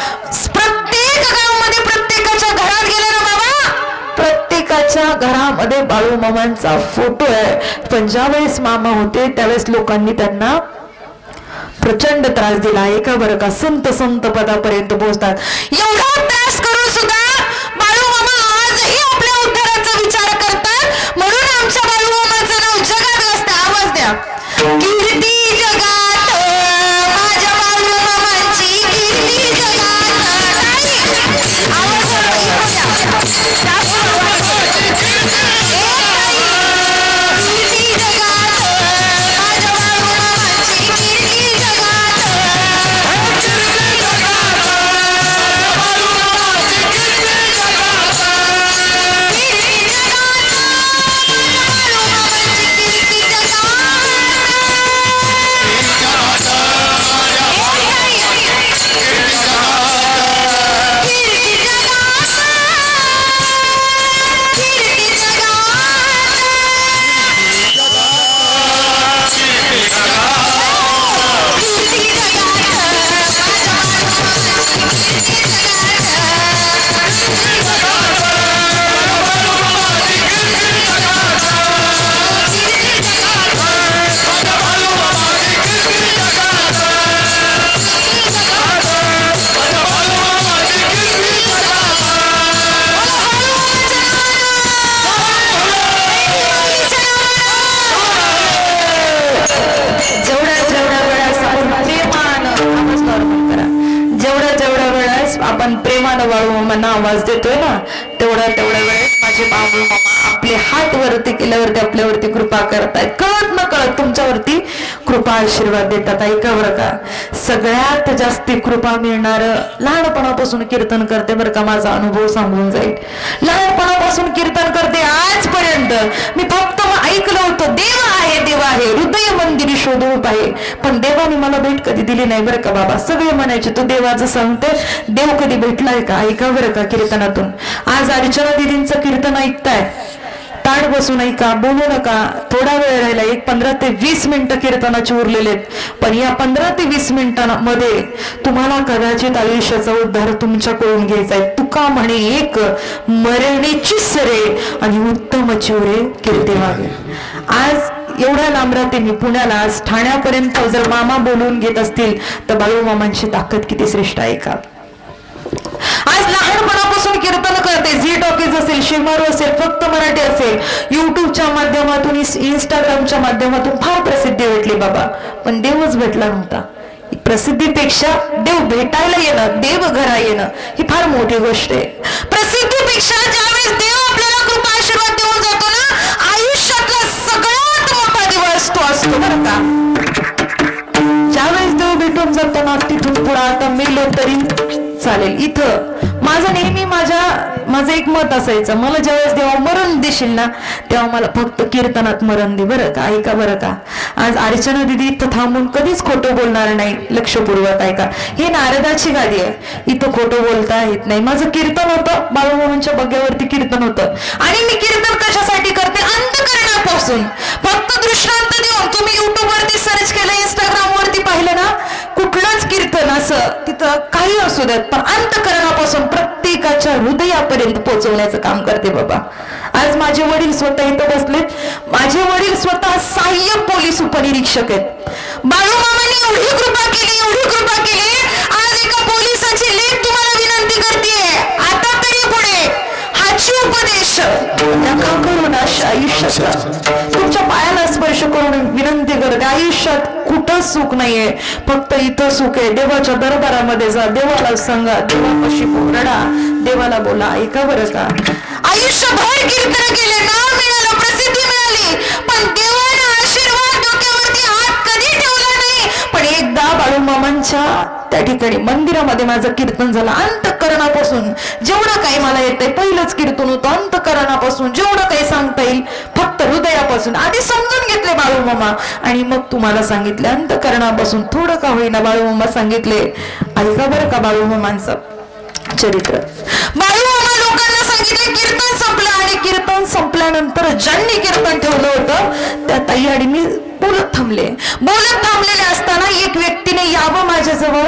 Speaker 1: प्रत्येक गावामध्ये प्रत्येकाच्या घरात गेलं ना बाबा, प्रत्येकाच्या घरामध्ये बाळूमामांचा फोटो आहे. पण ज्यावेळेस मामा होते त्यावेळेस लोकांनी त्यांना प्रचंड त्रास दिला एका बरं का, संत संत पदापर्यंत पोहोचतात. एवढा त्रास करून सुद्धा बाळूमामा आजही आपल्या उद्धाराचा विचार करतात. म्हणून आमच्या बाळूमामाचं नाव जगात असतं. आवाज द्या. कीर्ती जगात माझ्या बाळूमामांची, कीर्ती जगात. आवाज आपण प्रेमानं बाळूमामांना आवाज देतोय ना, तेवढ्या वेळेस माझे बाळूमामा आपले हात वरती केल्यावरती आपल्यावरती कृपा करतायत. कळत न कळत तुमच्यावरती कृपा आशीर्वाद देतात. ऐका बरं का, सगळ्यात जास्ती कृपा मिळणार लहानपणापासून कीर्तन करते बरं का. माझा अनुभव सांगून जाईल. लहानपणापासून कीर्तन करते आजपर्यंत. मी फक्त ऐकलं होतं देव आहे हृदय मंदिरी शोधून पाहे, पण देवाने मला भेट कधी दिली नाही बरं का बाबा. सगळे म्हणायचे तू देवाचं सांगते, देव कधी भेटलाय का? ऐका बरं का कीर्तनातून. आज अर्चना दिदींचं कीर्तन ऐकताय, ताट बसून ऐका, बोलू नका. थोडा वेळ राहिला, 15 ते 20 मिनिटं कीर्तनाचे उरलेले आहेत. पण या 15 ते 20 मिनिटांमध्ये तुम्हाला कदाचित आयुष्याचा उद्धार तुमच्याकडून घ्यायचा आहे. तुका म्हणे एक मरणेची सरे आणि उत्तम चिवरे कीर्ती मागे. आज एवढ्या लांब राहते मी पुण्याला, आज ठाण्यापर्यंत जर मामा बोलून घेत असतील तर बाळूमामांची ताकद किती श्रेष्ठ आहे का. आज लहानपणापासून कीर्तन करते. झी टॉकीज असेल, शिमारू असेल, फक्त मराठी असेल, युट्यूबच्या माध्यमातून, इंस्टाग्रामच्या माध्यमातून फार प्रसिद्धी भेटली बाबा, पण देवच भेटला नव्हता. प्रसिद्धीपेक्षा देव भेटायला येणं, देव घरा येणं ही फार मोठी गोष्ट आहे. प्रसिद्धीपेक्षा ज्यावेळेस देव आपल्याला कृपा आशीर्वाद देऊन जातो ना, आयुष्यातला सगळ्यात मोठा दिवस तो असतो बरं का. ज्यावेळेस देव भेटून जातो ना, तिथून पुढे आता मेलो तरी चालेल. इथं माझं नेहमी माझं एक मत असायचं, मला ज्यावेळेस देवा मरण देशील ना तेव्हा मला फक्त कीर्तनात मरण दे बरं का. ऐका बरं का, आज अर्चना दिदी इथं थांबून कधीच खोटं बोलणार नाही. लक्षपूर्वक ऐका, ही नारदाची गादी आहे, इथं खोटं बोलता येत नाही. माझं कीर्तन होतं, बाळूमामांच्या बग्यावरती कीर्तन होतं. आणि मी कीर्तन कशासाठी करते? अंतःकरणापासून. फक्त दृष्टांत देऊन तुम्ही युट्यूब वरती सर्च केलं, इंस्टाग्राम वरती पाहिलं ना, कुठलंच कीर्तन असं तिथं काही असू देत, पण अंतःकरणापासून प्रत्येकाच्या हृदयापर्यंत पोहोचवण्याचं काम करते बाबा. आज माझे वडील स्वतः इथं बसलेत. माझे वडील स्वतः सहाय्यक पोलीस उपनिरीक्षक आहेत. बाळूमामांनी एवढी कृपा केली. आज एका पोलिसाची लेख तुम्हाला विनंती करते, आता तरी पुढे हाची उपदेश नका करून अशा आयुष्यात तुमच्या पायाला स्पर्श करून विनंती करते. आयुष्यात कुठंच सुख नाहीये, फक्त इथं सुख आहे. देवाच्या दरबारामध्ये जा, देवाला सांगा, देवापाशी रडा, देवाला बोला. ऐका बरं का, आयुष्यभर कीर्तन केले, नाव मिळालं, प्रसिद्धी मिळाली, पण देवाने आशीर्वाद डोक्यावरती हात कधी ठेवला नाही. पण एकदा बाळूमामांच्या त्या ठिकाणी मंदिरामध्ये माझं कीर्तन झालं. अंतःकरणापासून जेवढं काही मला येतंय, पहिलंच कीर्तन होतं. अंतःकरणापासून जेवढं काही सांगता येईल, फक्त हृदयापासून आधी समजून घेतले बाळूमामा, आणि मग तुम्हाला सांगितले. अंतःकरणापासून थोडं का होईना बाळूमामा सांगितले. ऐका बरं का बाळूमामांचं चरित्र. बाळूमामा लोकांना सांगितले कीर्तन संपलं, आणि कीर्तन संपल्यानंतर ज्यांनी कीर्तन ठेवलं होतं त्या ताई आणि मी बोलत थांबलेले असताना एक व्यक्तीने यावं माझ्याजवळ,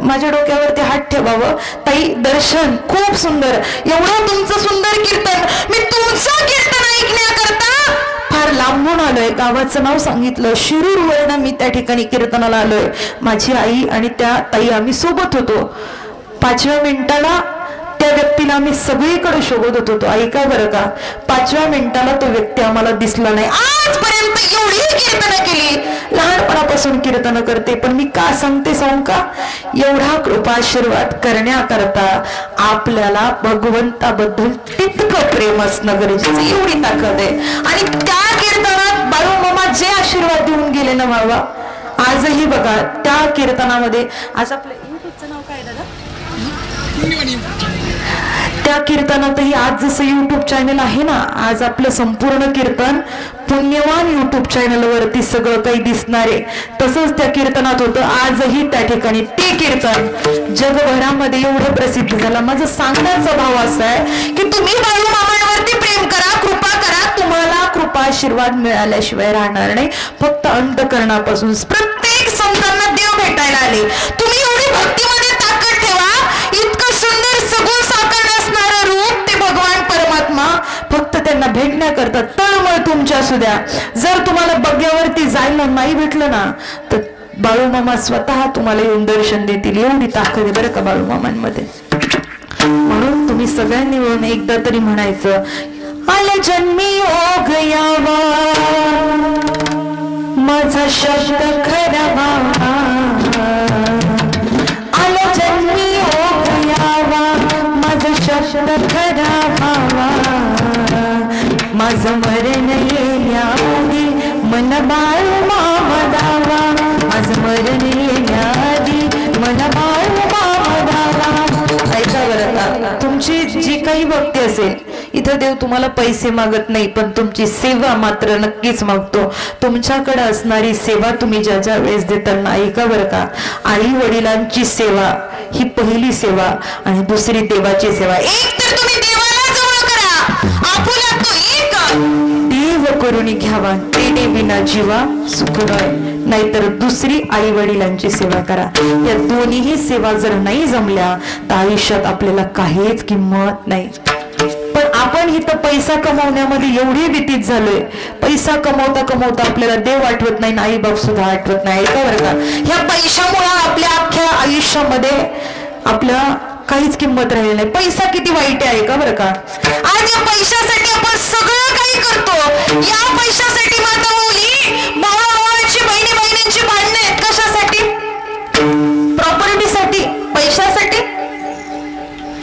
Speaker 1: माझ्या डोक्यावरती हात ठेवावं. ताई, दर्शन खूप सुंदर, एवढं तुमचं सुंदर कीर्तन, मी तुमचं कीर्तन ऐकण्याकरता फार फार लांबून आलोय, गावाचं नाव सांगितलं, शिरूरवरनं मी त्या ठिकाणी कीर्तनाला आलोय. माझी आई आणि त्या ताई आम्ही सोबत होतो. 5व्या मिनिटाला त्या व्यक्तीला आम्ही सगळीकडे शोधत होतो. ऐका बरं का, 5व्या मिनिटाला तो व्यक्ती आम्हाला दिसला नाही. आजपर्यंत एवढी कीर्तनं केली, लहानपणापासून कीर्तन करते, पण मी का सांगते सांगू का, एवढा कृपाशीर्वाद करण्याकरता आपल्याला भगवंताबद्दल तितकं प्रेम असणं गरजेचं, एवढी ताकद आहे. आणि त्या कीर्तनात बाळूमामा जे आशीर्वाद देऊन गेले ना बाबा, आजही बघा त्या कीर्तनामध्ये, आज आपलं युट्यूबचं नाव काय दादा, त्या कीर्तनातही आज जसं युट्यूब चॅनल आहे ना, आज आपलं संपूर्ण कीर्तन पुण्यवान युट्यूब चॅनल वरती सगळं काही दिसणार आहे. तसंच त्या कीर्तनात होतं. आजही त्या ठिकाणी ते कीर्तन जगभरामध्ये एवढं प्रसिद्ध झालं. माझा सांगण्याचा भाव असा आहे की तुम्ही बाळूमामांवरती प्रेम करा, कृपा करा, तुम्हाला कृपा आशीर्वाद मिळाल्याशिवाय राहणार नाही. फक्त अंतकरणापासून प्रत्येक संतांना देव भेटायला आले. तुम्ही एवढी भक्तीमध्ये ताकद ठेवा. इतकं सुंदर सगुण साकार असणारं रूप ते भगवान परमात्मा, फक्त त्यांना भेटण्याकरता तळमळ तुमच्या असू द्या. जर तुम्हाला बग्यावरती जायला नाही भेटलं ना, तर बाळूमामा स्वतः तुम्हाला येऊन दर्शन देतील. एवढी ताकद आहे बरं का बाळूमामांमध्ये. म्हणून तुम्ही सगळ्यांनी मिळून एकदा तरी म्हणायचं, आले जन्मी ओघ यावा, माझा शब्द खरा व्हावा, आले जन्मी ओघ यावा, माझा शब्द खरा व्हावा, माझं मरण येण्याआधी मन बाळूमामा दावा, माझं मरण येण्याआधी मन बाळूमामा दावा. ऐका बरं का, तुमची जी काही भक्ती असेल, इथं देव तुम्हाला पैसे मागत नाही, पण तुमची सेवा मात्र नक्कीच मागतो. तुमच्याकडे असणारी सेवा तुम्ही ज्या ज्या वेळेस देताना, ऐका बरं का, आई वडिलांची सेवा ही पहिली सेवा आणि दुसरी देवाची सेवा. एक तर तुम्ही देवाला जवळ करा, आपुला तो एक देव करून घ्यावा, तेने विना जीवा सुख नये. नाहीतर दुसरी आई वडिलांची सेवा करा. या दोन्हीही सेवा जर नाही जमल्या तर आयुष्यात आपल्याला काहीच किंमत नाही. पण आपण इथं पैसा कमवण्यामध्ये एवढे व्यतीत झालोय, पैसा कमवता कमवता आपल्याला देव आठवत नाही, आई बाप सुद्धा आठवत नाही. ऐका बरं का, ह्या पैशामुळे आपल्या अख्ख्या आयुष्यामध्ये आपल्या काहीच किंमत राहिली नाही. पैसा किती वाईट आहे का बरं का. आज या पैशासाठी आपण सगळं काही करतो. या पैशासाठी माता मुली, भावाभावांची, बहिणी बहिणींची भांडणं आहेत. कशासाठी? प्रॉपर्टीसाठी, पैशासाठी.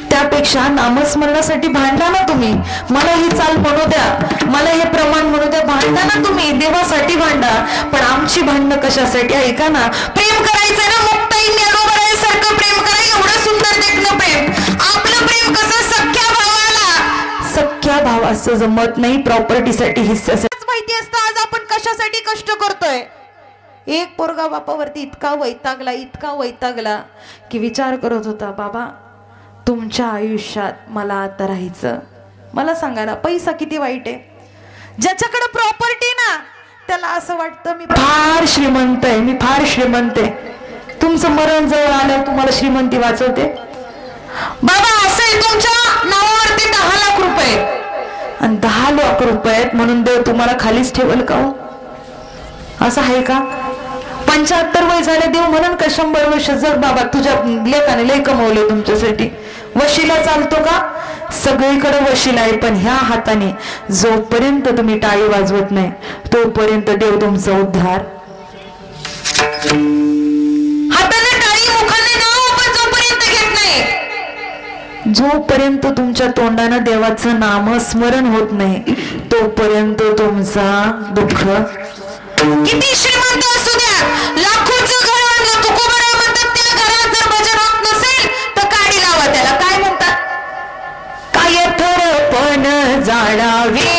Speaker 1: त्यापेक्षा नामस्मरणासाठी भांडा ना तुम्ही. मला ही चाल म्हणू द्या, मला हे प्रमाण म्हणू द्या, भांडा ना तुम्ही, देवासाठी भांडा. पण आमची भांडणं कशासाठी? ऐका ना, प्रेम करायचंय ना, मुक्ताई ज्ञानोबरासारखं प्रेम करा. एवढं सुंदर देखणं प्रेम. आपलं प्रेम कसं सख्या भावाला, सख्या भावाचं जमत नाही प्रॉपर्टीसाठी, हिस्स्यासाठी. माहिती असतं आज आपण कशासाठी कष्ट करतोय. एक पोरगा बापावरती इतका वैतागला की विचार करत होता, बाबा तुमच्या आयुष्यात मला आता राहायचं. मला सांगा ना, पैसा किती वाईट आहे. ज्याच्याकडे प्रॉपर्टी ना, त्याला असं वाटतं मी फार श्रीमंत आहे, मी फार श्रीमंत आहे. तुमचं मरण जवळ आलं, तुम्हाला श्रीमंती वाचवते. बाबा असं आहे, तुमच्या नावावरती 10 लाख रुपये आणि 10 लाख रुपये आहेत म्हणून देव तुम्हाला खालीच ठेवल का हो? असं आहे का? 75 वय झाले, देव म्हणून का 100 वर्ष जग बाबा, तुझ्या लेकाने लय कमवले तुमच्यासाठी. वशिला चालतो का? सगळीकडे वशिला आहे, पण ह्या हाताने जोपर्यंत तुम्ही टाळी वाजवत नाही तोपर्यंत देव तुमचा उद्धार. हाताने टाळी मुखाने नाव पण जोपर्यंत घेत नाही, जोपर्यंत तुमच्या तोंडानं देवाचं नामस्मरण होत नाही तोपर्यंत तुमचा दुःख. किती श्रीमंत असू द्या, लाखोचं घर आणलं, तुकोबराय म्हणतात, त्या घरात जर भजन होत नसेल तर काडी लावा त्याला. काय म्हणतात? काय थोरपण जाणावे,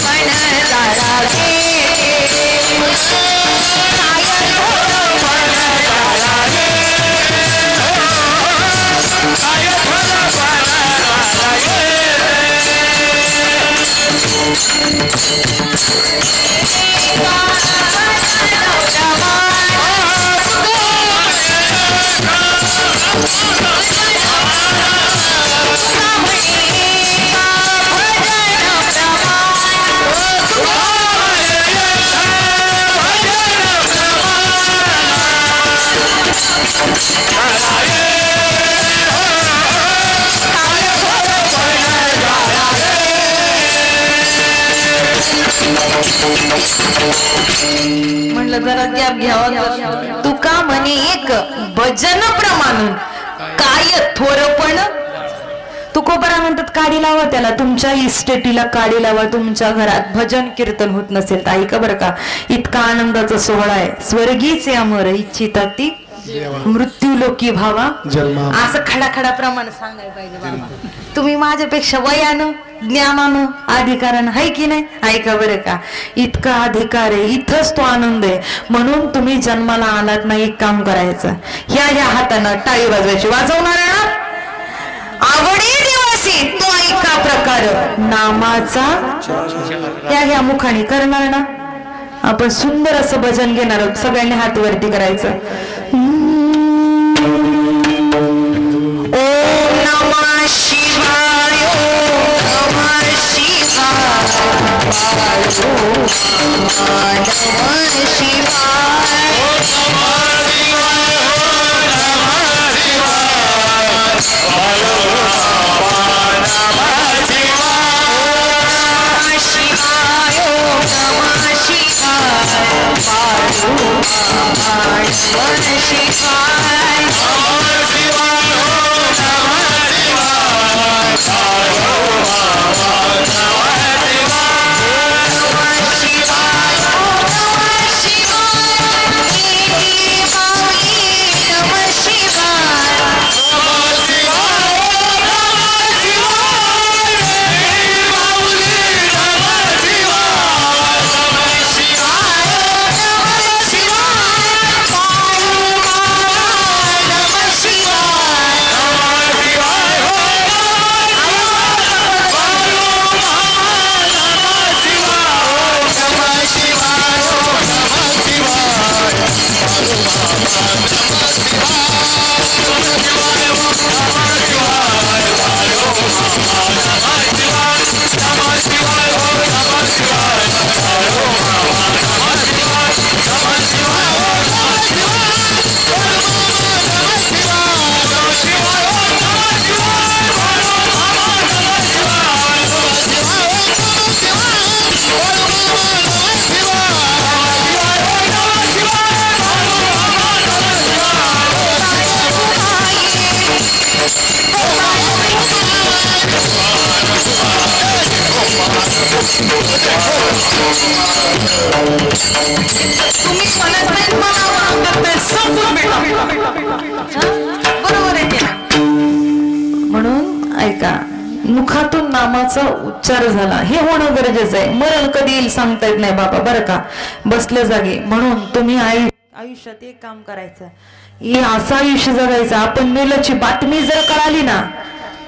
Speaker 1: पण जाणावे, काय थोरपण जाणावे. म्हटलं जरा गॅप घ्यावा. तुका म्हणे एक भजन प्रमाण काय थोरपण. तुकोबरा म्हणतात काडी लावा त्याला, तुमच्या इस्टेटीला काडी लावा. तुमच्या घरात भजन कीर्तन होत नसेल तर ऐका बरं का, इतका आनंदाचा सोहळा आहे. स्वर्गीचे अमर इच्छिता ती मृत्यू लोकी भावा. असं खडाखडा प्रमाण सांगायला पाहिजे बाबा. तुम्ही माझ्यापेक्षा वयानं ज्ञानानं अधिकारानं आहे की नाही. ऐका बरं का, इतका अधिकार आहे, इथंच तो आनंद आहे. म्हणून तुम्ही जन्माला आलात ना, एक काम करायचं, ह्या हातानं टाळी वाजवायची. वाजवणार ना आवडी दिवसी तो ऐका प्रकार नामाचा ह्या मुखाने करणार ना. आपण सुंदर असं भजन घेणार आहोत. सगळ्यांनी हात वरती करायचं. ओम नमः शिवाय, ओम नमः शिवाय, नमः शिवाय. तुम्ही म्हणत नाही बरोबर आहे. म्हणून ऐका, मुखातून नामाचा उच्चार झाला हे होणं गरजेचं आहे. मरण कधी येईल सांगता येत नाही बाबा बरं का, बसल्या जागी. म्हणून तुम्ही आयुष्यात एक काम करायचं, हे असं आयुष्य जगायचं. आपण मेल्याची बातमी जर कळाली ना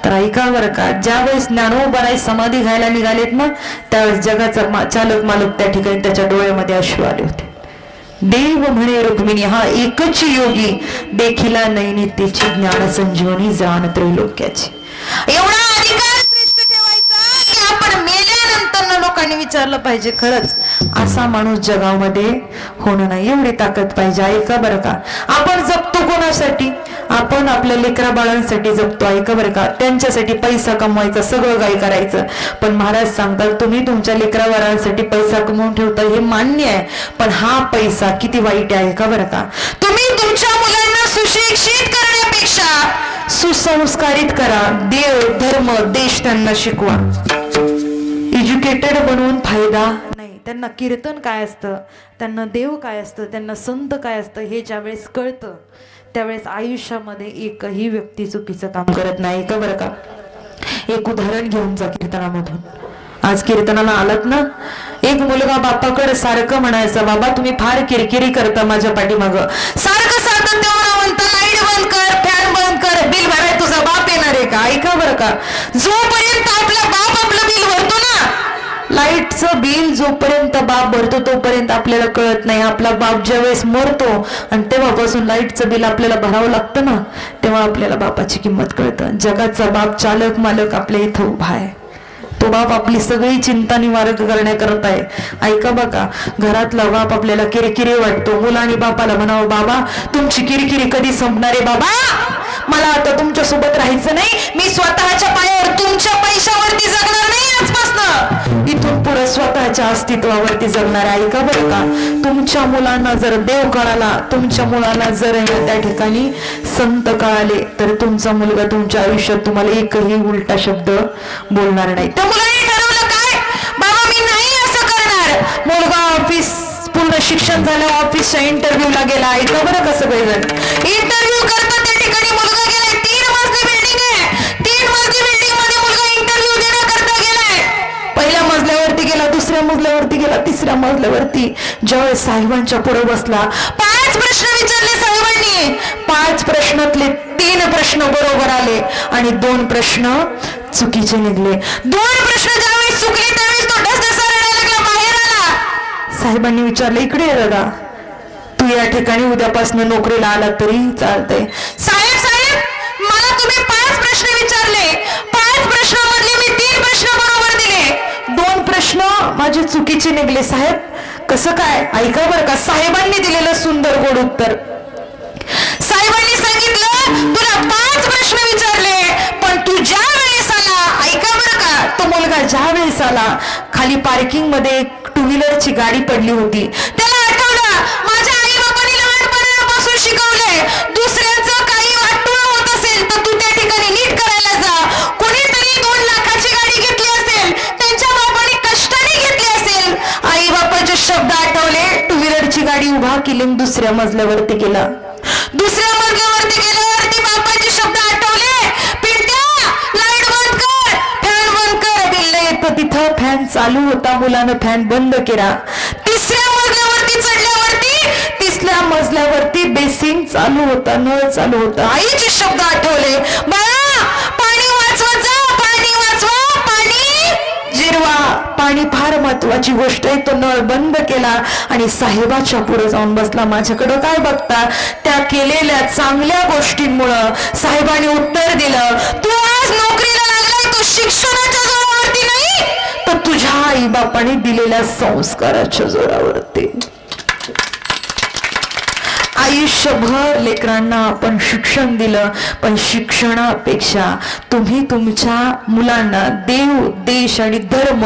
Speaker 1: तर ऐका बरं का, ज्यावेळेस ज्ञानोबराय समाधी घ्यायला निघालेत ना, त्यावेळेस जगाचा चालक मालक त्या ठिकाणी त्याच्या डोळ्यामध्ये अश्रू आले होते. देव म्हणे रुक्मिणी हा एकच योगी, देखिला नैनित्यची ज्ञान संजीवनी जाण त्रैलोक्याची. एवढा अधिकार श्रेष्ठ ठेवायचा की आपण मेल्यानंतर लोकांनी विचारलं पाहिजे खरंच असा माणूस जगामध्ये होणं नाही. एवढी ताकद पाहिजे. ऐका बरं का, आपण जगतो कोणासाठी? आपण आपल्या लेकरा बाळांसाठी जगतो. ऐका बरं का, त्यांच्यासाठी पैसा कमवायचा, सगळं काही करायचं. पण महाराज सांगतात तुम्ही तुमच्या लेकरा बाळांसाठी पैसा कमवून ठेवता हे मान्य आहे, पण हा पैसा किती वाईट आहे. ऐका बरं का, तुम्ही तुमच्या मुलांना सुशिक्षित करण्यापेक्षा सुसंस्कारित करा. देव धर्म देश त्यांना शिकवा. एज्युकेटेड बनवून फायदा नाही. त्यांना कीर्तन काय असतं, त्यांना देव काय असतं, त्यांना संत काय असतं हे ज्यावेळेस कळतं त्यावेळेस आयुष्यामध्ये एकही व्यक्ती चुकीचं काम करत नाही. का बरं का, एक उदाहरण घेऊन जा कीर्तनामधून. आज कीर्तनाला आलात ना, एक मुलगा बापाकडे सारखं म्हणायचा, बाबा तुम्ही फार किरकिरी करता माझ्या पाठीमागं, सारखं सातत्य म्हणता लाईट बंद कर, फॅन बंद कर, बिल भराय तुझा बाप येणार आहे का. ऐका बरं का, जोपर्यंत आपला बाप आपलं बिल भरतो ना, लाईटचं बिल जोपर्यंत बाप भरतो तोपर्यंत आपल्याला कळत नाही. आपला बाप ज्यावेळेस मरतो आणि तेव्हापासून लाईटचं बिल आपल्याला भरावं लागतं ना, तेव्हा आपल्याला बापाची किंमत कळतं. जगाचा बाप चालक मालक आपल्या इथं उभा आहे. तो बाप आपली सगळी चिंता निवारक करण्याकरता आहे. ऐका बघा, घरातला बाप आपल्याला किरकिरी वाटतो. मुलांनी बापाला म्हणावं, बाबा तुमची किरकिरी कधी संपणार आहे बाबा. मला आता तुमच्या सोबत राहायचं नाही, मी स्वतःच्या पायावर तुमच्या पैशावरती जगणार नाही आजपासून, इथून पुढे स्वतःच्या अस्तित्वावरती जगणार आहे का बरं का. तुमच्या मुलांना जर देव कळाला, तुमच्या मुलांना जर त्या ठिकाणी संत कळाले, तर तुमचा मुलगा तुमच्या आयुष्यात तुम्हाला एकही उलटा शब्द बोलणार नाही. त्या मुलाने ठरवलं काय, बाबा मी नाही असं करणार. मुलगा ऑफिस पूर्ण शिक्षण झालं, ऑफिसच्या इंटरव्ह्यूला गेला. ऐका बरं कसं काही जण इंटरव्ह्यू करतात, त्या ठिकाणी मुलगा गेलाय. 3 मजली बिल्डिंग आहे, 3 मजली बिल्डिंग मध्ये मुलगा इंटरव्ह्यू देण्याकरता गेलाय. पहिल्या मजल्यावरती गेला, दुसऱ्या मजल्यावरती गेला, तिसऱ्या मजल्यावरती ज्यावेळेस साहेबांच्या पुढे बसला, 5 प्रश्न विचारले साहेबांनी. 5 प्रश्नातले 3 प्रश्न बरोबर आले आणि 2 प्रश्न चुकीचे निघले. 2 प्रश्न ज्यावेळेस चुकले त्यावेळेस तो ढसढसा रडायला लागला, बाहेर आला. साहेबांनी विचारलं, इकडे ये दादा, तू या ठिकाणी उद्यापासून नोकरीला आला तरी चालतंय. साहेब साहेब मला तुम्ही 5 प्रश्न विचारले, 5 प्रश्नामधले मी 3 प्रश्न बरोबर दिले, 2 प्रश्न माझे चुकीचे निघले. साहेब कसं काय. ऐका बरं का साहेबांनी दिलेलं सुंदर गोड उत्तर. साहेबांनी सांगितलं तुला 5 प्रश्न विचारले, पण तू ज्या वेळेस आला, ऐका बरं का, तो मुलगा ज्या वेळेस आला, खाली पार्किंग मध्ये 2 व्हीलरची गाडी पडली होती. त्याला आठवलं माझ्या आई बाबांनी लहानपणापासून शिकवलंय, दुसऱ्यांचं काही वाटोळं होत असेल तर तू त्या ठिकाणी नीट करायला जा. कोणीतरी 2 लाखाची गाडी घेतली असेल, त्यांच्या बाबांनी कष्टाने घेतली असेल. आई बाबाचे शब्द आठवले, 2 व्हीलरची गाडी उभा केली, दुसऱ्या मजल्यावरती गेला. दुसऱ्या मजल्यावरती गेल्यावरती बाबाचे शब्द आठवले, पिंट्या लाईट बंद कर, फॅन बंद कर. बिल्ल येतं तिथं फॅन चालू होता, मुलानं फॅन बंद केला. तिसऱ्या मजल्यावरती चढल्यावरती, तिसऱ्या मजल्यावरती बेसिंग चालू होता, नळ चालू होता. आईचे शब्द आठवले, बाळा पाणी वाचवा जा, पाणी वाचवा, पाणी जिरवा. पाणी फार महत्वाची गोष्ट आहे. तो नळ बंद केला आणि साहेबाच्या पुढे जाऊन बसला. माझ्याकडे काय बघता, त्या केलेल्या चांगल्या गोष्टींमुळं साहेबांनी उत्तर दिलं, तू आज नोकरीला लागलाय तो शिक्षणाच्या जोरावरती नाही, तर तुझ्या आई बापाने दिलेल्या संस्काराच्या जोरावरती. आयुष्यभर लेकरांना आपण शिक्षण दिलं, पण शिक्षणापेक्षा तुम्ही तुमच्या मुलांना देव, देश आणि धर्म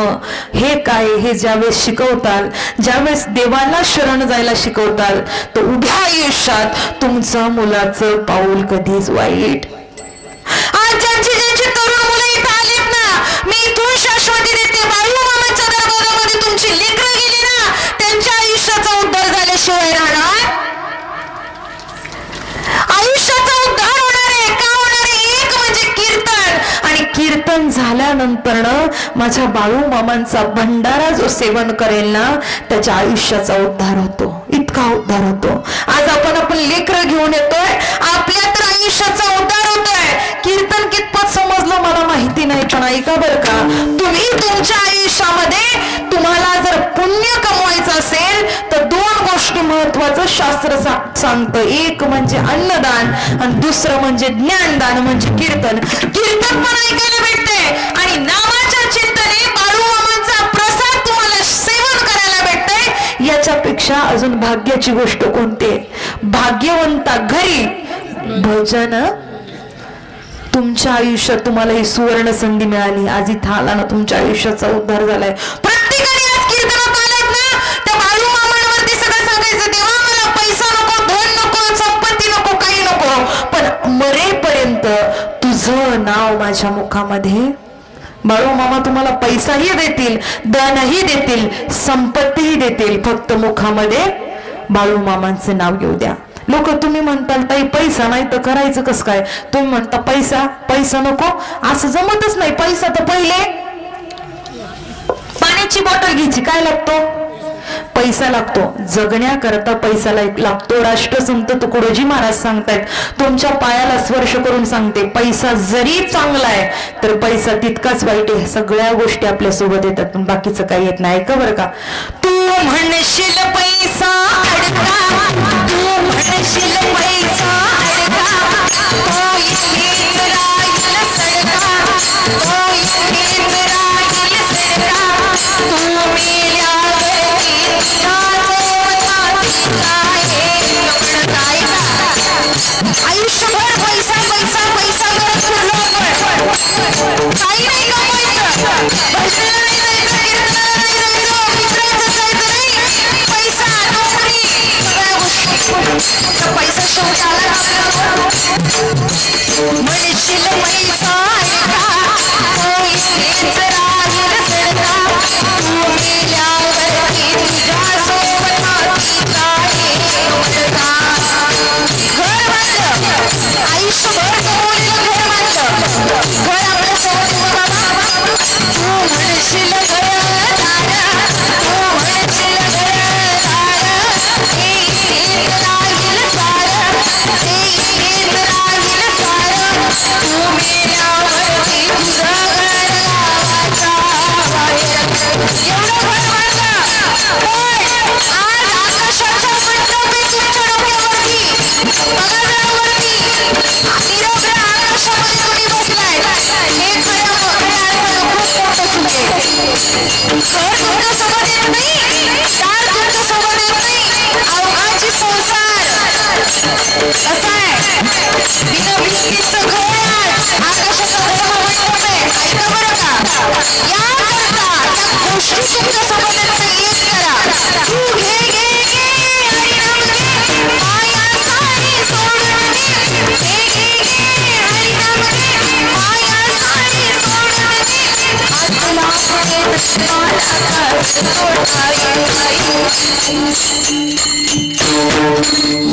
Speaker 1: हे काय हे ज्यावेळेस शिकवताल, ज्यावेळेस देवाला शरण जायला शिकवताल, तर उभ्या आयुष्यात तुमचं मुलाचं पाऊल कधीच वाईट. आज ज्यांची तरुण मुलं इथं आलेत ना, मी इथून शाश्वती देते, बाळू मामाच्या दरबारामध्ये तुमची लेकरं गेली ना, त्यांच्या आयुष्याचा उद्धार झाल्याशिवाय राहणार, आयुष्याचा उद्धार होणार आहे. का होणार आहे. एक म्हणजे कीर्तन, आणि कीर्तन झाल्यानंतर माझ्या बाळू मामांचा भंडारा जो सेवन करेल ना, त्याच्या आयुष्याचा उद्धार होतो, इतका उद्धार होतो. आज आपण लेकरं घेऊन येतोय, आपल्या तर आयुष्याचा उद्धार होतोय. कीर्तन कितपत समजलं मला माहिती नाही, पण ऐका बरं का, तुम्ही तुमच्या आयुष्यामध्ये तुम्हाला जर पुण्य कमवायचं असेल तर 2 गोष्टी महत्वाचं शास्त्र सांगतं. एक म्हणजे अन्नदान आणि दुसरं म्हणजे ज्ञानदान, म्हणजे कीर्तन. कीर्तन पण ऐकायला भेटते आणि नामाच्या चिंतने बाळू मामांचा प्रसाद तुम्हाला सेवन करायला भेटते. याच्यापेक्षा अजून भाग्याची गोष्ट कोणती आहे. भाग्यवंता घरी भजन. तुमच्या आयुष्यात तुम्हाला ही सुवर्ण संधी मिळाली, आज इथं आला ना, तुमच्या आयुष्याचा उद्धार झालाय. प्रत्येकाने आज कीर्तनात आलात ना, त्या बाळू मामांवरती सगळं सांगायचं, देवा मला पैसा नको, धन नको, संपत्ती नको, काही नको, पण मरेपर्यंत तुझं नाव माझ्या मुखामध्ये. बाळू मामा तुम्हाला पैसाही देतील, धनही देतील, संपत्तीही देतील, फक्त मुखामध्ये बाळू मामांचं नाव घेऊ द्या. लोक तुम्ही म्हणताल ताई पैसा नाही तर करायचं कसं काय, तुम्ही म्हणता पैसा नको, असं जमतच नाही. पैसा तर पहिले पाण्याची बॉटल घ्यायची, काय लागतो, पैसा लागतो. जगण्याकरता पैसा लागतो. राष्ट्रसंत तुकडोजी महाराज सांगतायत, तुमच्या पायाला स्पर्श करून सांगते, पैसा जरी चांगला आहे तर पैसा तितकाच वाईट आहे. सगळ्या गोष्टी आपल्या सोबत येतात, पण बाकीचं काही येत नाही. का बरं का, तू म्हणशील पैसा अडका, तू म्हणशील पैसा अडका, तो इथेच राहील सडका, तो इथेच राहील सडका, तू मेल्यावरती आयुष्यभर पैसा पैसा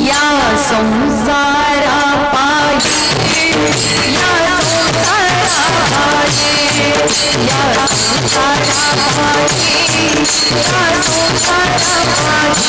Speaker 1: या संसारा पायी या संसारा पायी या संसारा पायी या संसारा पायी.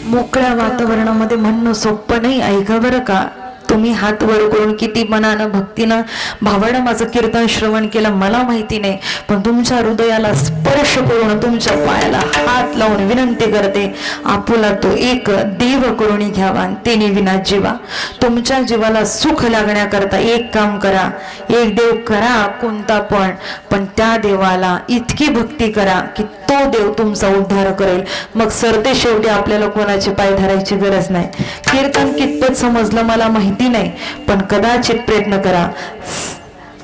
Speaker 1: मोकळ्या वातावरणामध्ये म्हणणं सोपं नाही. ऐका बरं का, तुम्ही हात वर करून किती मनानं भक्तीनं भावानं माझं कीर्तन श्रवण केलं मला माहिती नाही, पण तुमच्या हृदयाला स्पर्श करून तुमच्या पायाला हात लावून विनंती करते, आपुला तो एक देव करून घ्यावा तेने विना जीवा. तुमच्या जीवाला सुख लागण्याकरता एक काम करा, एक देव करा कोणता पण त्या देवाला इतकी भक्ती करा की तो देव तुमचा उद्धार करेल. मग सरते शेवटी आपल्याला कोणाचे पाय धरायची गरज नाही. कीर्तन कितपत समजलं मला माहिती नाही, पण कदाचित प्रयत्न करा.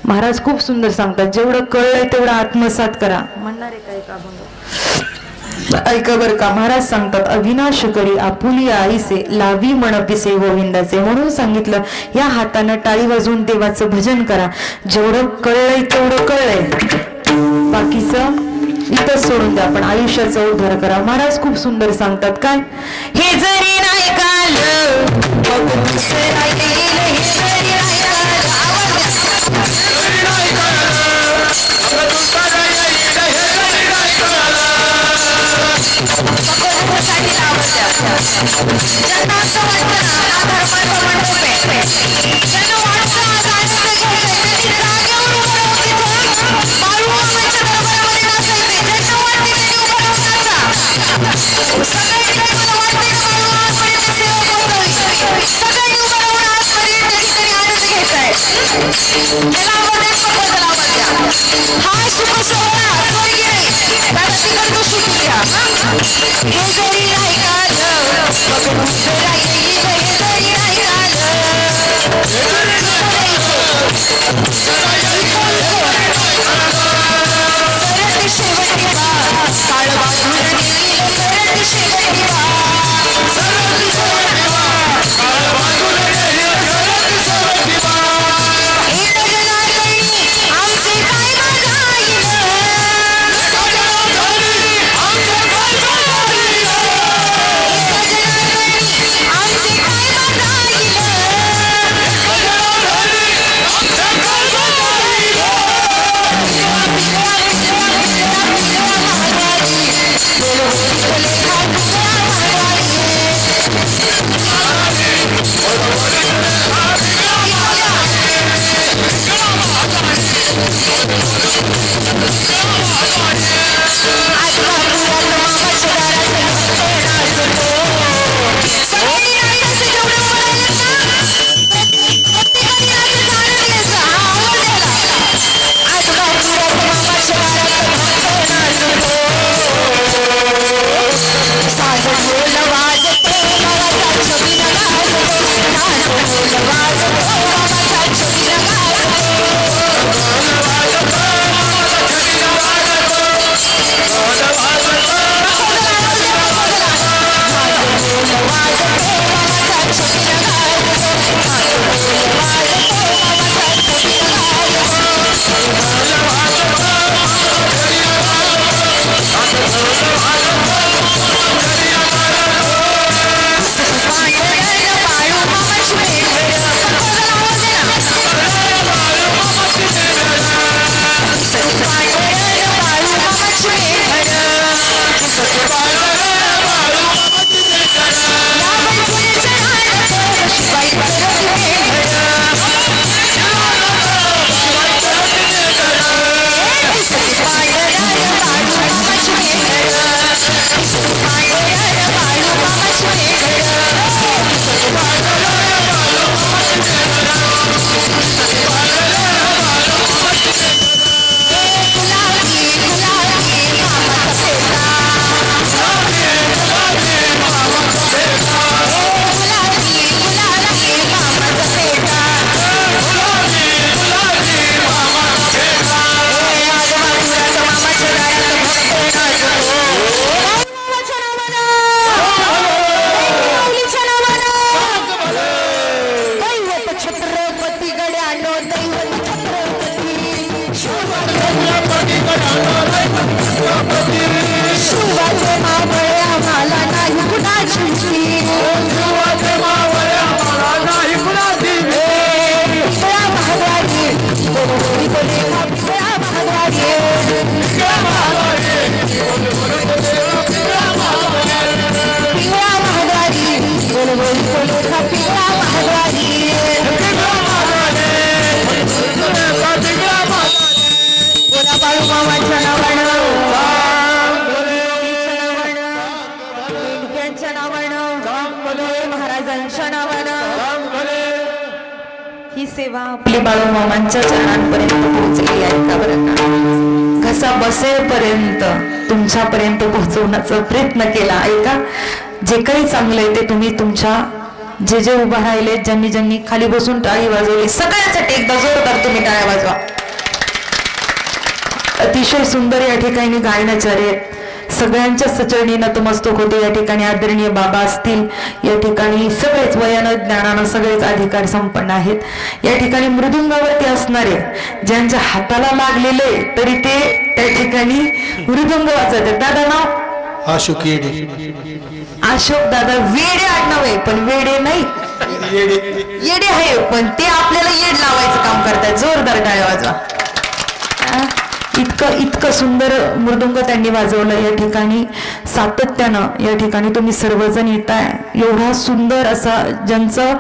Speaker 1: महाराज खूप सुंदर सांगतात, जेवढं कळलंय तेवढं आत्मसात करा. म्हणणारे काय का अभंग ऐका बर का. महाराज सांगतात, अविनाश करी आपुली आईसे लावी म्हणपिसे गोविंदाचे. म्हणून सांगितलं या हातानं टाळी वाजवून देवाचं भजन करा. जेवढं कळलंय तेवढं कळलंय, बाकीचं इथं सोडून द्या, पण आयुष्याचा उद्धार करा. महाराज खूप सुंदर सांगतात, काय हे जरी नाही काल बघून दुसरा येईल, हे जरी नाही क्षणावर ही सेवा आपली बाळूमामांच्या चरणांपर्यंत पोहोचली आहे का बरं का? घसा बसेपर्यंत तुमच्यापर्यंत पोहोचवण्याचा प्रयत्न केला आहे का? जे काही चांगलं आहे ते तुम्ही तुमच्या जे जे उभा राहिले, ज्यांनी ज्यांनी खाली बसून टाळी वाजवली, सगळ्यांसाठी एकदा जोरदार तुम्ही टाळ्या वाजवा. अतिशय सुंदर या ठिकाणी गायनाचार्य सगळ्यांच्या सचरणी नतमस्तक होते. या ठिकाणी आदरणीय बाबा असतील, या ठिकाणी सगळेच वयानं ज्ञानानं सगळेच अधिकार संपन्न आहेत. या ठिकाणी मृदुंगावरती असणारे ज्यांच्या हाताला लागलेले तरी ते त्या ठिकाणी मृदुंग वाजत. दादा नाव
Speaker 2: अशोक येडे.
Speaker 1: अशोक दादा वेडे आडनाव आहे, पण वेडे नाही, येडे आहे, पण ते आपल्याला येड लावायचं काम करतात. जोरदार टाळ्या वाजवा. इतकं सुंदर मृदुंग त्यांनी वाजवलं. या ठिकाणी सातत्यानं या ठिकाणी तुम्ही सर्वजण येताय. एवढा सुंदर असा ज्यांचं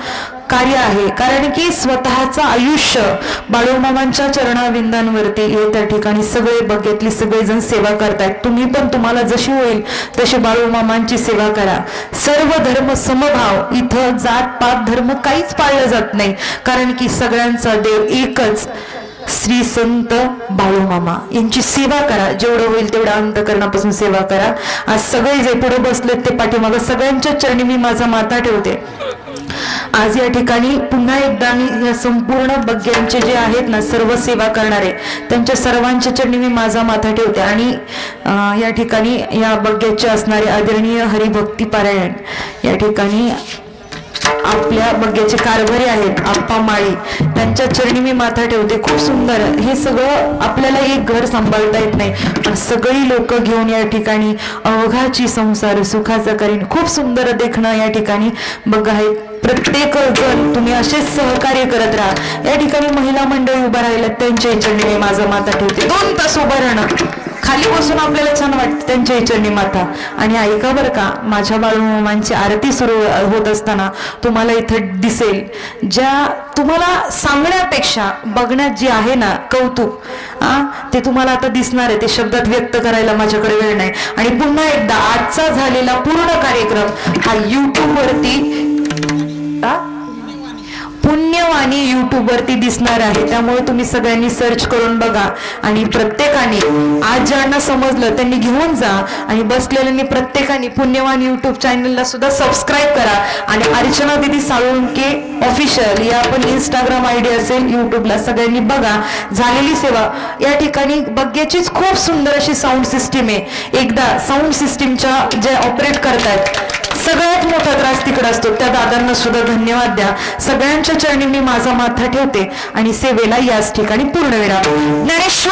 Speaker 1: कार्य आहे, कारण की स्वतःचं आयुष्य बाळूमामांच्या चरणाविंदांवरती हे त्या ठिकाणी सगळे बघितले सगळेजण सेवा करतायत. तुम्ही पण तुम्हाला जशी होईल तशी बाळूमामांची सेवा करा. सर्व धर्म समभाव, इथं जात पात धर्म काहीच पाळलं जात नाही, कारण की सगळ्यांचा देव एकच श्री संत बाळूमामा यांची सेवा करा. जेवढं होईल तेवढं अंतकरणापासून सेवा करा. आज सगळे जे पुढे बसलेत ते पाठीमागं सगळ्यांच्या चरणी मी माझा माथा ठेवते. आज या ठिकाणी पुन्हा एकदा मी या संपूर्ण बग्यांचे जे आहेत ना सर्व सेवा करणारे त्यांच्या सर्वांच्या चरणी मी माझा माथा ठेवते. आणि या ठिकाणी या बग्याचे असणारे आदरणीय हरिभक्ती पारायण या ठिकाणी आपल्या बग्याचे कारभारी आहेत आप्पा माळी, त्यांच्या चरणी मी माथा ठेवते. खूप सुंदर हे सगळं. आपल्याला एक घर सांभाळता येत नाही, पण सगळी लोक घेऊन या ठिकाणी अवघाची संसार सुखाचा करीन. खूप सुंदर देखणं या ठिकाणी बघ आहेत. प्रत्येक जण तुम्ही असेच सहकार्य करत राहा. या ठिकाणी महिला मंडळी उभा राहिलं, त्यांच्या चरणी मी माझा माथा ठेवते. 2 तास उभं राहणं, खाली बसून आपल्याला छान वाटतं, त्यांच्या चरणी माथा. आणि ऐका बरं का, माझ्या बाळूमामांची आरती सुरू होत असताना तुम्हाला इथं दिसेल, ज्या तुम्हाला सांगण्यापेक्षा बघण्यात जे आहे ना कौतुक, ते तुम्हाला आता दिसणार आहे. ते शब्दात व्यक्त करायला माझ्याकडे वेळ नाही. आणि पुन्हा एकदा आजचा झालेला पूर्ण कार्यक्रम हा YouTube पुण्यवाणी YouTube दिसणार आहे. त्यामुळे तुम्ही सगळ्यांनी सर्च करून बघा. आणि प्रत्येकाने आज ज्यांना समजलं त्यांनी घेऊन जा. आणि बसलेल्यांनी प्रत्येकाने पुण्यवाणी YouTube चॅनलला सुद्धा सबस्क्राईब करा. आणि अर्चना दीदी साळुंके ऑफिशियल या पण Instagram ID असेल, YouTubeला सगळ्यांनी बघा. झालेली सेवा या ठिकाणी बग्याचीच खूप सुंदर अशी साऊंड सिस्टीम आहे. एकदा साऊंड सिस्टीमच्या जे ऑपरेट करतात सगळ्यात मोठा त्रास तिकडे असतो, त्या दादांना सुद्धा धन्यवाद द्या. सगळ्यांच्या चरणी मी माझा माथा ठेवते आणि सेवेला याच ठिकाणी पूर्ण विराम. ज्ञानेश्वर